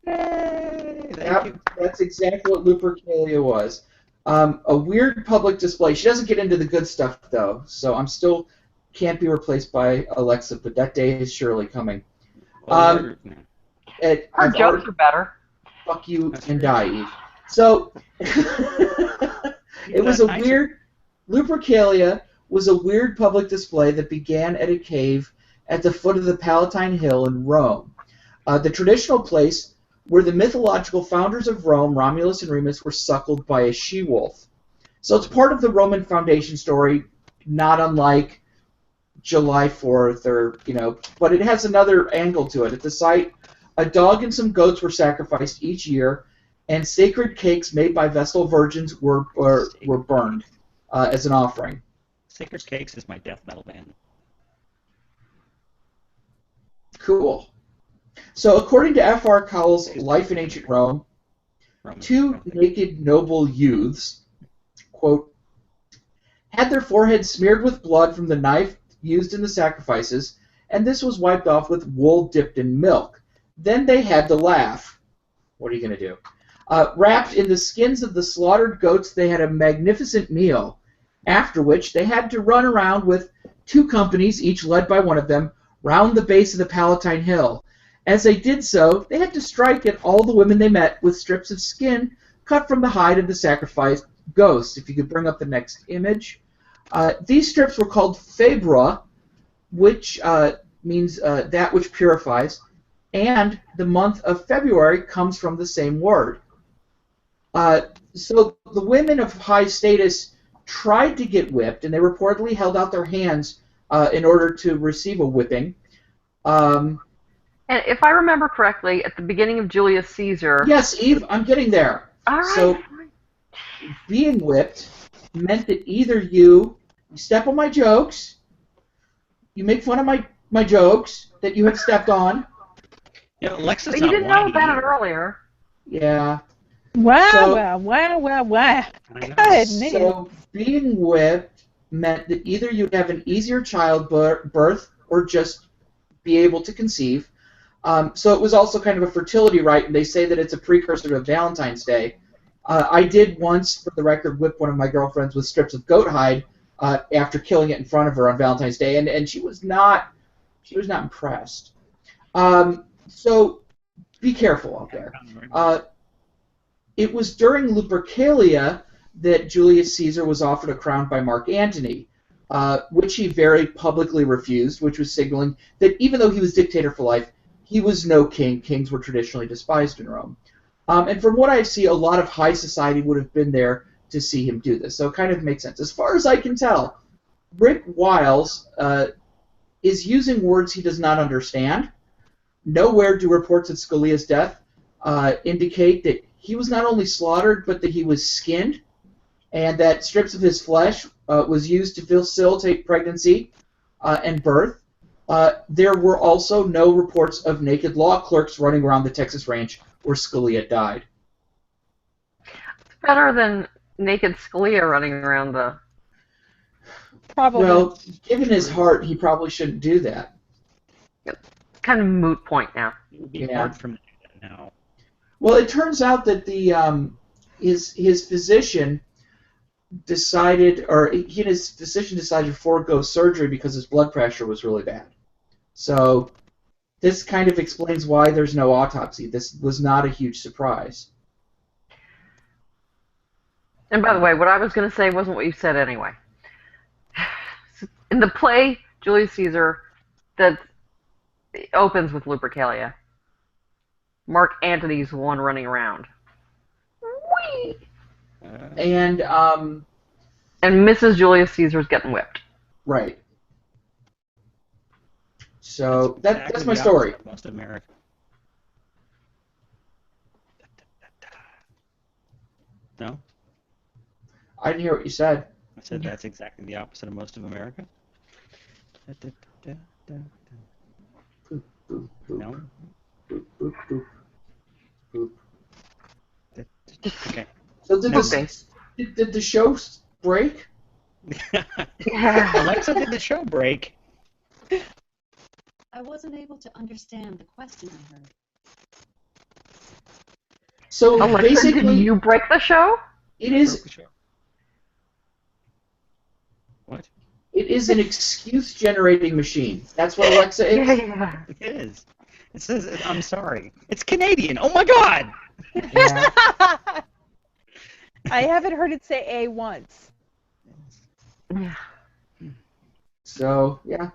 Yay! Thank Yep, you. that's exactly what Lupercalia was. A weird public display. She doesn't get into the good stuff, though, so I'm still can't be replaced by Alexa, but that day is surely coming. Well, Her jokes are better. Fuck you That's and true. die, Eve. So, it was a weird... Lupercalia was a weird public display that began at a cave at the foot of the Palatine Hill in Rome. The traditional place where the mythological founders of Rome, Romulus and Remus, were suckled by a she-wolf. So it's part of the Roman foundation story, not unlike July 4th or, but it has another angle to it. At the site, a dog and some goats were sacrificed each year, and sacred cakes made by Vestal virgins were burned as an offering. Sacred Cakes is my death metal band. Cool. So according to F.R. Cowell's Life in Ancient Rome, two naked noble youths, quote, had their foreheads smeared with blood from the knife used in the sacrifices, and this was wiped off with wool dipped in milk. Then they had to laugh. What are you going to do? Wrapped in the skins of the slaughtered goats, they had a magnificent meal, after which they had to run around with two companies, each led by one of them, round the base of the Palatine Hill. As they did so, they had to strike at all the women they met with strips of skin cut from the hide of the sacrificed ghosts. If you could bring up the next image. These strips were called febra, which means that which purifies, and the month of February comes from the same word. So the women of high status tried to get whipped, and they reportedly held out their hands in order to receive a whipping. And if I remember correctly, at the beginning of Julius Caesar... Yes, Eve, I'm getting there. All right. So being whipped meant that either you step on my jokes, you make fun of my jokes that you have stepped on. Alexa's But not you didn't know whiny about it either. earlier. Yeah. Wow, So- wow. I know. Goodness. So being whipped meant that either you'd have an easier childbirth or just be able to conceive. So it was also kind of a fertility rite, and they say that it's a precursor to Valentine's Day. I did once, for the record, whip one of my girlfriends with strips of goat hide after killing it in front of her on Valentine's Day, and she was not impressed. So be careful out there. It was during Lupercalia that Julius Caesar was offered a crown by Mark Antony, which he very publicly refused, which was signaling that even though he was dictator for life, he was no king. Kings were traditionally despised in Rome. And from what I see, a lot of high society would have been there to see him do this. So it kind of makes sense. As far as I can tell, Rick Wiles is using words he does not understand. Nowhere do reports of Scalia's death indicate that he was not only slaughtered, but that he was skinned, and that strips of his flesh was used to facilitate pregnancy and birth. There were also no reports of naked law clerks running around the Texas ranch where Scalia died. It's better than naked Scalia running around the... Probably. Well, given his heart, he probably shouldn't do that. It's kind of a moot point now. It would be Yeah. hard for me to do that now. Well, it turns out that his physician decided, or he and his physician decided to forego surgery because his blood pressure was really bad. So this kind of explains why there's no autopsy. This was not a huge surprise. And by the way, what I was going to say wasn't what you said anyway. In the play Julius Caesar that opens with Lupercalia, Mark Antony's the one running around. Whee! And And Mrs. Julius Caesar's getting whipped. right. So that's exactly my the story. opposite of most of America. No? I didn't hear what you said. I said that's exactly the opposite of most of America. Boop, boop, boop, No? boop, boop, boop, boop. Okay. So did Moving. did the show break? Alexa, did the show break? I wasn't able to understand the question I heard. So Alexa, basically, did you break the show? it Broke is the show. What? it is an excuse generating machine. That's what Alexa is. Yeah. It is. It says, I'm sorry. It's Canadian. Oh my God! Yeah. I haven't heard it say A once. Yeah. So yeah.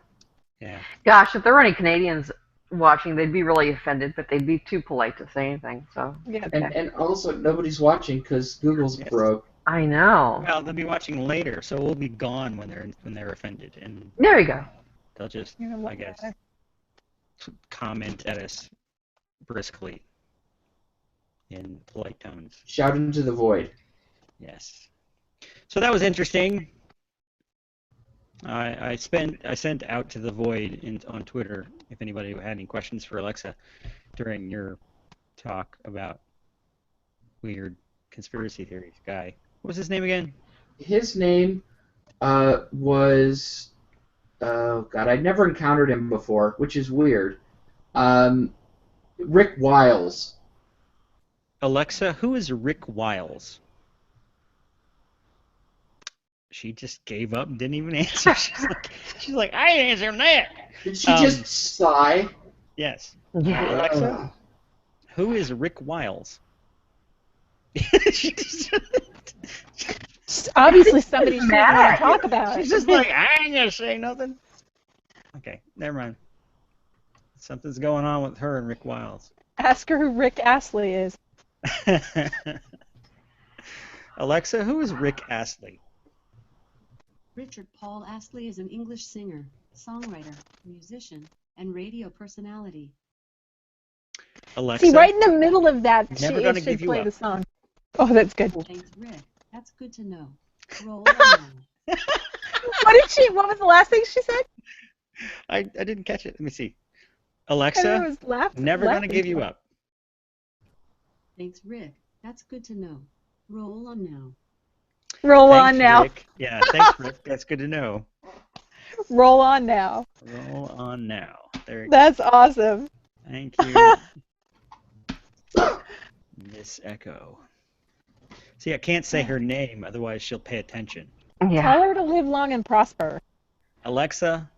Yeah. Gosh, if there were any Canadians watching, they'd be really offended, but they'd be too polite to say anything. So Yeah. okay. And also nobody's watching because Google's Yes. broke. I know. Well, they'll be watching later, so we'll be gone when they're offended, and There you go. they'll just, You know what? I guess, comment at us briskly in polite tones. Shout into the void. Yes. So that was interesting. I sent out to the void on Twitter if anybody had any questions for Alexa during your talk about weird conspiracy theories. Guy, what was his name again? His name was oh god, I'd never encountered him before, which is weird. Rick Wiles. Alexa, who is Rick Wiles? She just gave up and didn't even answer. She's like, I ain't answering that. Did she just sigh? Yes. Yeah. Alexa, who is Rick Wiles? She just- Obviously, somebody should Mad want at to talk about She's it. just like, I ain't gonna say nothing. Okay, never mind. Something's going on with her and Rick Wiles. Ask her who Rick Astley is. Alexa, who is Rick Astley? Richard Paul Astley is an English singer, songwriter, musician, and radio personality. Alexa, See, right in the middle of that, Never it gonna should give you play up. the song. Oh, that's good. Thanks, Rick. That's good to know. Roll on. What was the last thing she said? I didn't catch it. Let me see. I don't know, Alexa, it was laughing. never gonna give you up. Thanks, Rick. That's good to know. Roll on now. Roll on Thanks, now. Rick. Yeah, thanks, Rick. That's good to know. Roll on now. Roll on now. There you go. That's awesome. Thank you, Miss Echo. See, I can't say her name, otherwise she'll pay attention. Yeah. Tell her to live long and prosper. Alexa,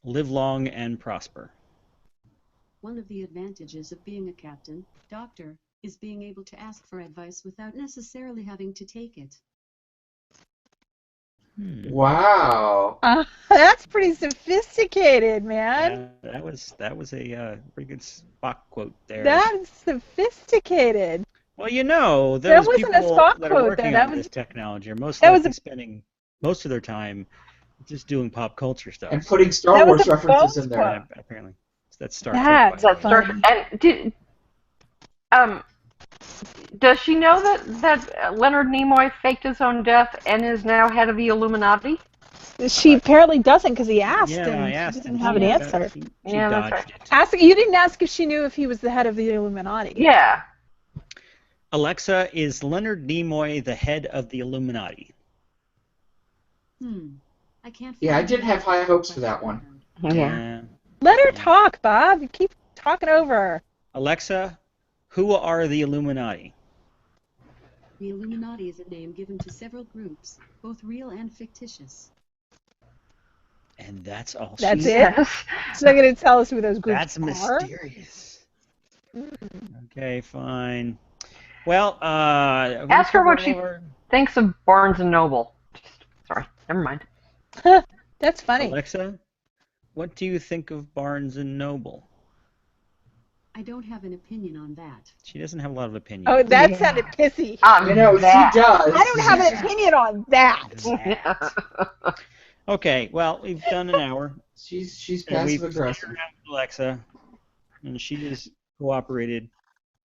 live long and prosper. One of the advantages of being a captain, doctor, is being able to ask for advice without necessarily having to take it. Wow. That's pretty sophisticated, man. Yeah, that was a pretty good Spock quote there. That's sophisticated. Well, you know, That those wasn't a people Spock that are quote, working though. That on was- this technology are most that was likely spending most of their time just doing pop culture stuff. And putting Star That was Wars a references bonus in there. quote. Apparently. That's Star That's Trek. by the way. funny. And does she know that Leonard Nimoy faked his own death and is now head of the Illuminati? She apparently doesn't because he asked, Yeah, and I she asked, didn't and have an she- answer. She Yeah, that's dodged right. it. Ask, you didn't ask if she knew if he was the head of the Illuminati. Yeah. Alexa, is Leonard Nimoy the head of the Illuminati? I can't. Yeah, I find did the have high hopes for that one. Yeah. Let her talk, Bob. You keep talking over her. Alexa, who are the Illuminati? The Illuminati is a name given to several groups, both real and fictitious. And that's all That's she it? said. Yes. She's not going to tell us who those groups That's are. mysterious. Okay, fine. Well, Ask her what she thinks of Barnes and Noble. Sorry, never mind. That's funny. Alexa, what do you think of Barnes and Noble? I don't have an opinion on that. She doesn't have a lot of opinion. Oh, that Yeah. sounded pissy. You know, That. she does. I don't have an opinion on that. Okay, well, we've done an hour. She's And we passive aggressive. Alexa, and she just cooperated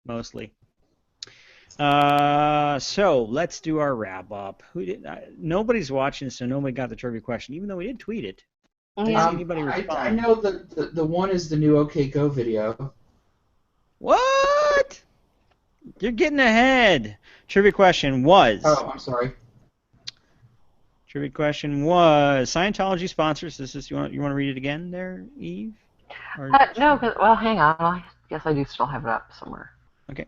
mostly. So let's do our wrap up. Nobody's watching, so nobody got the trivia question, even though we did tweet it. I didn't see anybody respond. I know the one is the new OK Go video. What? You're getting ahead. Trivia question was. Oh, I'm sorry. Trivia question was Scientology sponsors. This is you want to read it again there, Eve? Or, No, well, hang on. I guess I do still have it up somewhere. Okay.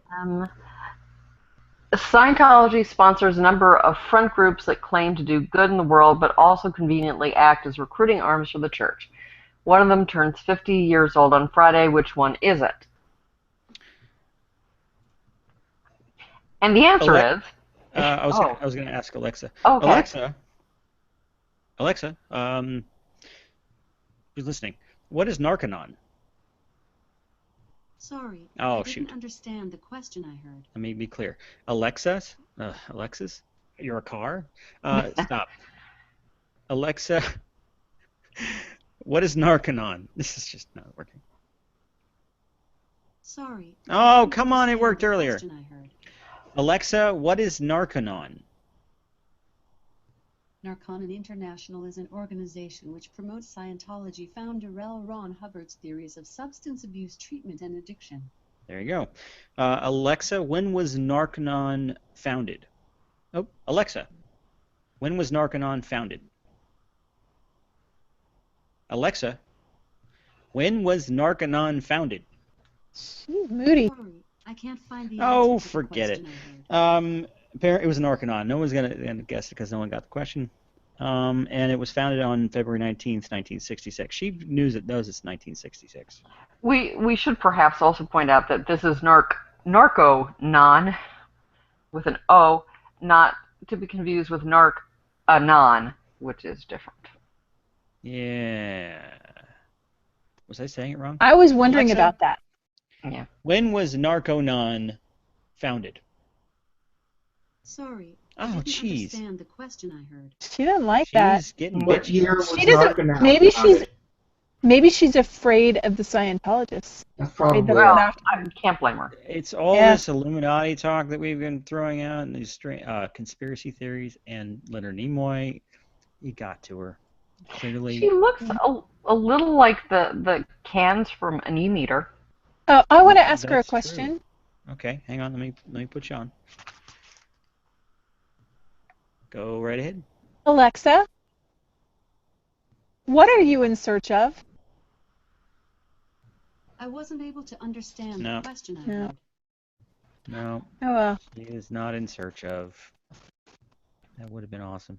Scientology sponsors a number of front groups that claim to do good in the world, but also conveniently act as recruiting arms for the church. One of them turns 50 years old on Friday. Which one is it? And the answer is. I was going to ask Alexa. Okay. Alexa, who's listening? What is Narconon? Sorry, Oh, I didn't shoot. understand the question I heard. Let me be clear. Alexis, you're a car? Stop. Alexa, what is Narconon? This is just not working. Sorry. Oh, come on, it worked the earlier. question I heard. Alexa, what is Narconon? Narconon International is an organization which promotes Scientology founder L. Ron Hubbard's theories of substance abuse treatment and addiction. There you go. Alexa, when was Narconon founded? Oh, Alexa, when was Narconon founded? Alexa, when was Narconon founded? She's moody. Sorry, I can't find the answer Oh, to the forget it. question I heard. It was Narconon. No one's gonna guess it because no one got the question. And it was founded on February 19th, 1966. She knows it's 1966. We should perhaps also point out that this is narco-non with an O, not to be confused with narc-anon, which is different. Yeah. Was I saying it wrong? I was wondering Alexa? about that. Yeah. When was Narconon founded? Sorry, Oh, I didn't jeez. understand the question I heard. She didn't like that. She's getting What bitchy. year was She doesn't. Narconon Maybe she's afraid of the Scientologists. That's probably Well, it. I can't blame her. It's all Yeah. this Illuminati talk that we've been throwing out and these conspiracy theories and Leonard Nimoy. You got to her. Clearly. She looks a little like the cans from an e-meter. Oh, I want to ask her a That's true. question. Okay, hang on. Let me put you on. Go right ahead. Alexa, what are you in search of? I wasn't able to understand No. the question I No. heard. No, Oh, well. he is not in search of. That would have been awesome.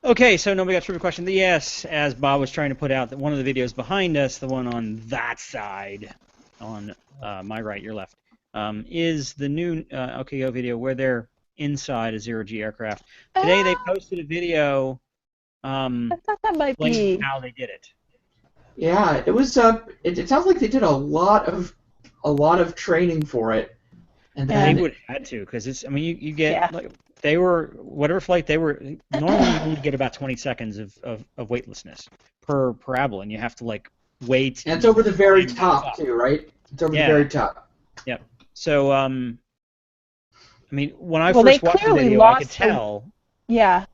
Okay, so nobody got trivia question. Yes, as Bob was trying to put out, that one of the videos behind us, the one on that side, on my right, your left, is the new OKO video where they're inside a zero-G aircraft. Today they posted a video I thought that might explaining be. how they did it. Yeah, it was. It sounds like they did a lot of training for it, and They then would have had to, because it's. I mean, you get Yeah. like they were whatever flight they were. Normally, you only get about 20 seconds of weightlessness per parabola, and you have to like wait. and it's over the very top too, right? It's over the Yeah. very top. Yep. So I mean, when I Well, they first watched the clearly video, I could lost the- tell. Yeah.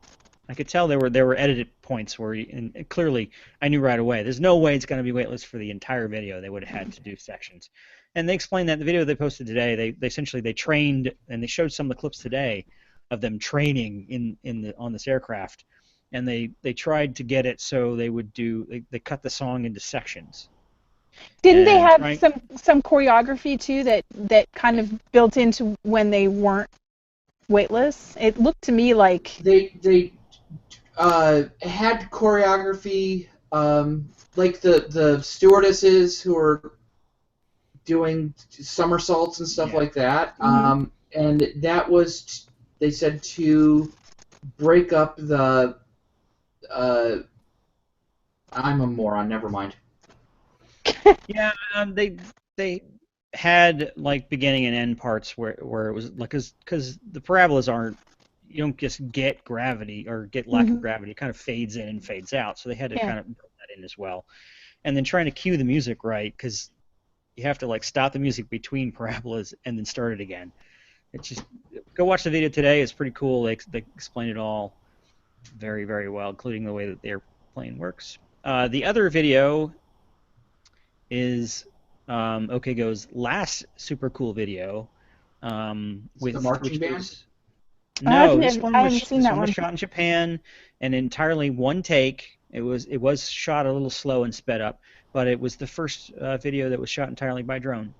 I could tell there were edited points where, and clearly, I knew right away. There's no way it's going to be weightless for the entire video. They would have had to do sections, and they explained that in the video they posted today. They essentially trained, and they showed some of the clips today of them training on this aircraft, and they tried to get it so they would they cut the song into sections. Didn't they And have some choreography too that kind of built into when they weren't weightless? It looked to me like They had choreography, like the stewardesses who were doing somersaults and stuff Yeah. like that. And that was, they said, to break up the. I'm a moron. Never mind. Yeah, they had like beginning and end parts where it was like because the parabolas aren't you don't just get gravity or get lack of gravity. It kind of fades in and fades out. So they had to kind of build that in as well. And then trying to cue the music right, because you have to like stop the music between parabolas and then start it again. It's just go watch the video today. It's pretty cool. They explain it all very, very well, including the way that the airplane works. The other video is OKGo's last super cool video with the marching band. Was, no, this one was shot in Japan and entirely one take. It was shot a little slow and sped up, but it was the first video that was shot entirely by drone.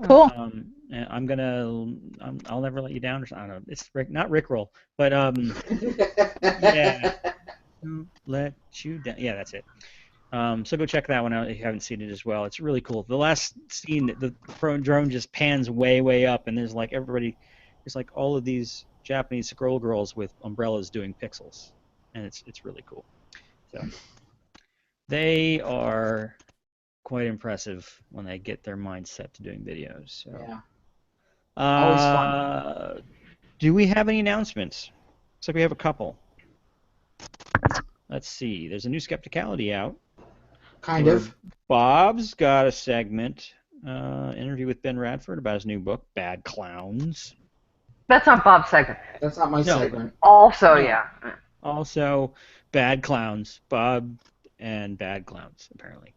Cool. I'll never let you down. Or I don't know. It's not Rickroll, but yeah, let you down. Yeah, that's it. So go check that one out if you haven't seen it as well. It's really cool. The last scene, the drone just pans way up, and there's like all of these Japanese scroll girls with umbrellas doing pixels, and it's really cool. So they are quite impressive when they get their mind set to doing videos. So. Yeah. Always fun. Do we have any announcements? Looks like we have a couple. Let's see. There's a new Skepticality out. Kind of. Bob's got a segment, interview with Ben Radford about his new book, Bad Clowns. That's not Bob's segment. That's not my segment. Also, yeah. Also, Bad Clowns. Bob and Bad Clowns, apparently.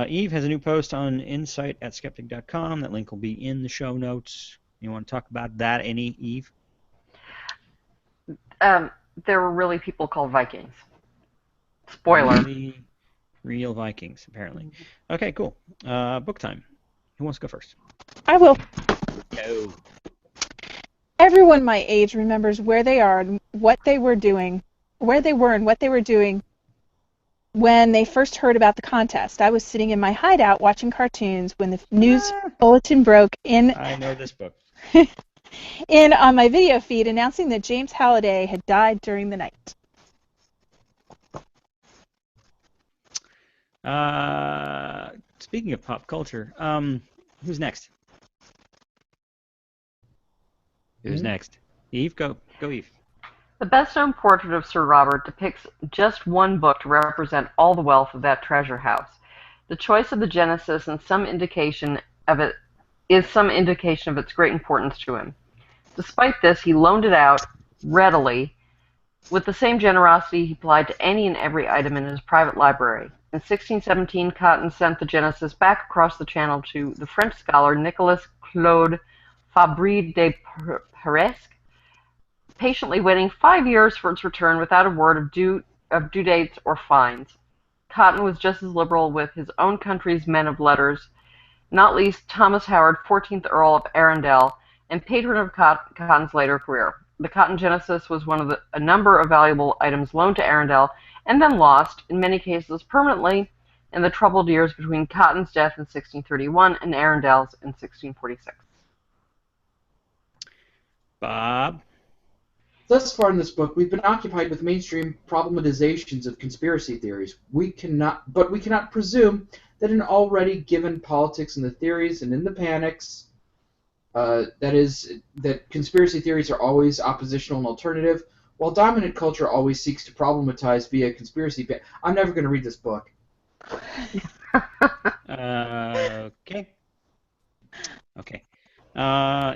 Eve has a new post on insight@skeptic.com. That link will be in the show notes. You want to talk about that, any, Eve? There were really people called Vikings. Spoiler. Really real Vikings, apparently. Okay, cool. Book time. Who wants to go first? I will. Go. Everyone my age remembers where they are and what they were doing, where they were and what they were doing when they first heard about the contest. I was sitting in my hideout watching cartoons when the news bulletin broke in. I know this book. On my video feed announcing that James Halliday had died during the night. Speaking of pop culture, who's next? Who's next? Eve, go Eve. The best-known portrait of Sir Robert depicts just one book to represent all the wealth of that treasure house. The choice of the Genesis and some indication of its great importance to him. Despite this, he loaned it out readily with the same generosity he applied to any and every item in his private library. In 1617, Cotton sent the Genesis back across the Channel to the French scholar Nicolas Claude Fabry de Peresque, patiently waiting 5 years for its return without a word of due dates or fines. Cotton was just as liberal with his own country's men of letters, not least Thomas Howard, 14th Earl of Arundel, and patron of Cotton's later career. The Cotton Genesis was one of a number of valuable items loaned to Arundel and then lost, in many cases permanently, in the troubled years between Cotton's death in 1631 and Arundel's in 1646. Bob? Thus far in this book, we've been occupied with mainstream problematizations of conspiracy theories. We cannot presume that in already given politics and the theories and in the panics, that conspiracy theories are always oppositional and alternative, while dominant culture always seeks to problematize via conspiracy. I'm never going to read this book. Okay.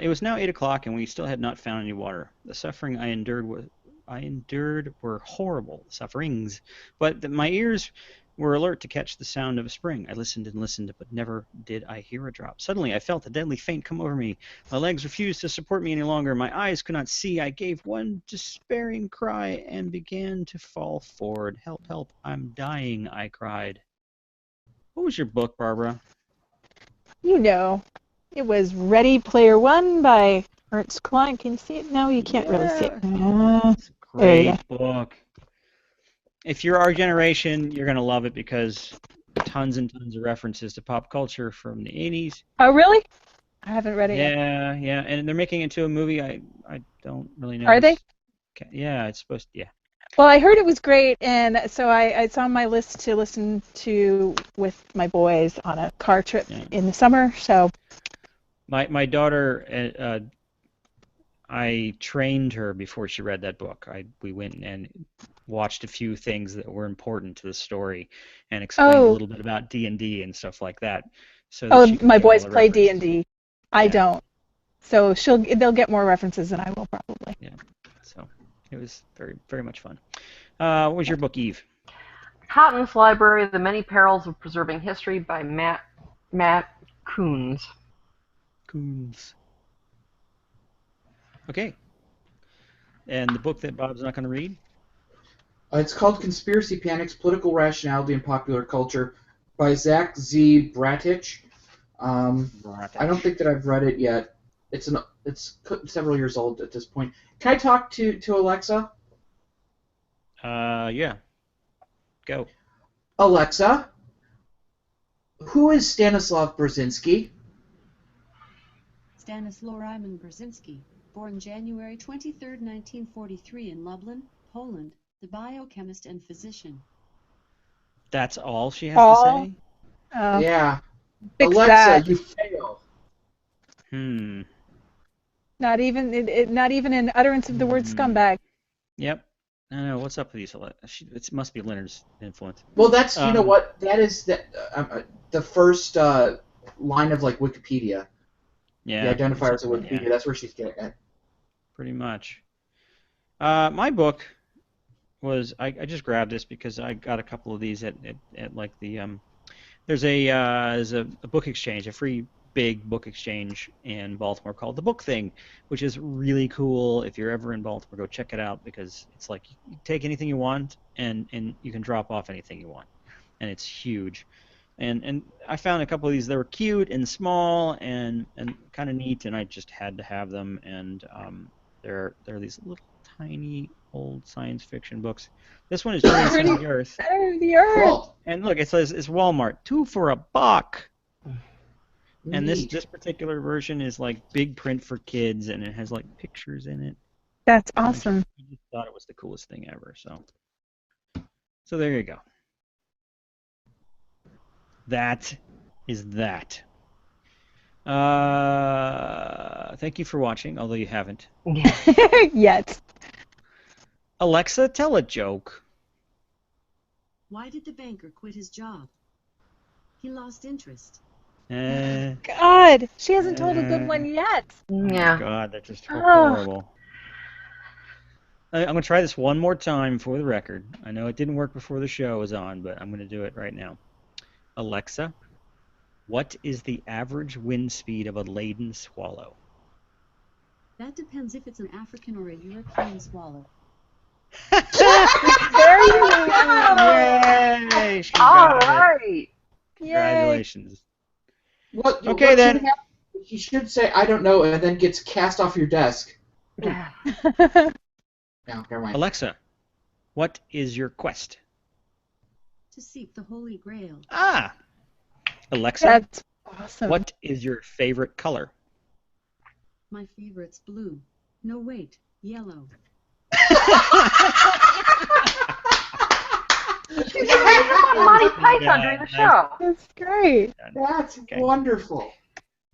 It was now 8 o'clock, and we still had not found any water. The suffering I endured were horrible sufferings, but my ears were alert to catch the sound of a spring. I listened and listened, but never did I hear a drop. Suddenly, I felt a deadly faint come over me. My legs refused to support me any longer. My eyes could not see. I gave one despairing cry and began to fall forward. Help, help, I'm dying, I cried. What was your book, Barbara? You know, it was Ready Player One by Ernst Klein. Can you see it? No, you can't really see it. It's a great book. If you're our generation, you're going to love it because tons and tons of references to pop culture from the 80s. Oh, really? I haven't read it yet. Yeah, and they're making it into a movie. I don't really know. Are they? Yeah, it's supposed to, yeah. Well, I heard it was great, and so it's on my list to listen to with my boys on a car trip in the summer, so... My daughter, I trained her before she read that book. We went and watched a few things that were important to the story, and explained a Oh, little bit about D&D and stuff like that, so that she could my get all boys the play references. D&D. I Yeah, don't. So they'll get more references than I will probably. yeah. So it was very, very much fun. What was your book, Eve? Cotton's Library: The Many Perils of Preserving History by Matt Coons. Coons. Okay. And the book that Bob's not going to read? It's called Conspiracy Panics, Political Rationality in Popular Culture by Zach Z. Bratich. I don't think that I've read it yet. It's several years old at this point. Can I talk to Alexa? Yeah. Go. Alexa, who is Stanislav Brzezinski? Stanislaw Ryman Brzezinski, born January 23, 1943 in Lublin, Poland, the biochemist and physician. That's all she has All? to say? Yeah. Fix Alexa, that. you fail. Hmm. Not even not even an utterance of the word scumbag. Yep. I don't know. What's up with these? It must be Leonard's influence. Well, that's you know Um, what that is the first line of like Wikipedia. Yeah. The identifiers of Yeah, Wikipedia. That's where she's getting it. pretty much. My book was I just grabbed this because I got a couple of these at like the there's a book exchange, a free big book exchange in Baltimore called The Book Thing, which is really cool. If you're ever in Baltimore, go check it out because it's like you take anything you want and you can drop off anything you want, and it's huge. And I found a couple of these that were cute and small and kind of neat, and I just had to have them. And they're these little tiny old science fiction books. This one is Journey Center of the Earth. Center of the earth. Cool. And look, it says it's Walmart, 2 for $1. And this Neat. particular version is like big print for kids, and it has like pictures in it. That's And awesome. I just thought it was the coolest thing ever. So there you go. That is that. Thank you for watching, although you haven't. Yet. Alexa, tell a joke. Why did the banker quit his job? He lost interest. God, she hasn't told a good one yet. Yeah. God, that's just Oh. horrible. I'm going to try this one more time for the record. I know it didn't work before the show was on, but I'm going to do it right now. Alexa, what is the average wind speed of a laden swallow? That depends if it's an African or a European swallow. There you go. Yay! She All got it. right. Yay. Congratulations. What then. should happen? You should say I don't know, and then gets cast off your desk. No, never mind. Alexa, what is your quest? To seek the Holy Grail. Ah! Alexa, That's awesome. what is your favorite color? My favorite's blue. No, wait, yellow. She's going to have on Monty Python during the show. That's great. That's Okay. wonderful.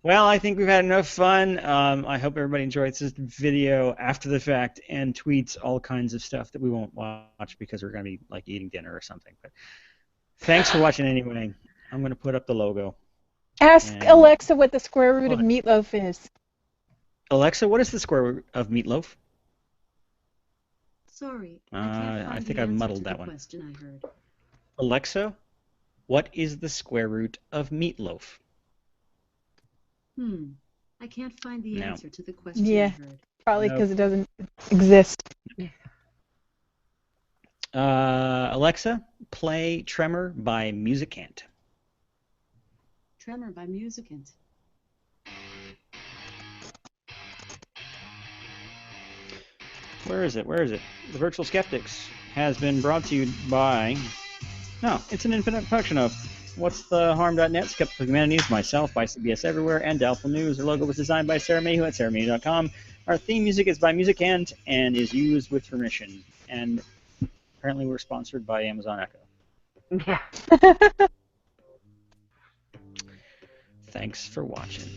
Well, I think we've had enough fun. I hope everybody enjoyed this video after the fact and tweets all kinds of stuff that we won't watch because we're going to be like eating dinner or something. But thanks for watching anyway. I'm going to put up the logo. Ask And- Alexa what the square root of What? meatloaf is. Alexa, what is the square root of meatloaf? Sorry, I I can't find think the I answer muddled to that the one. question I heard. Alexa, what is the square root of meatloaf? I can't find the No. answer to the question Yeah. I heard. Probably Nope. because it doesn't exist. Alexa, play Tremor by Musicant. Tremor by Musicant. Where is it? Where is it? The Virtual Skeptics has been brought to you by... No, it's an independent production of What's the Harm.net, Skeptical Humanities, myself, by CBS Everywhere, and Doubtful News. Our logo was designed by Sarah Mayhew at sarahmayhew.com. Our theme music is by Musicant and is used with permission. And apparently we're sponsored by Amazon Echo. Yeah. Thanks for watching.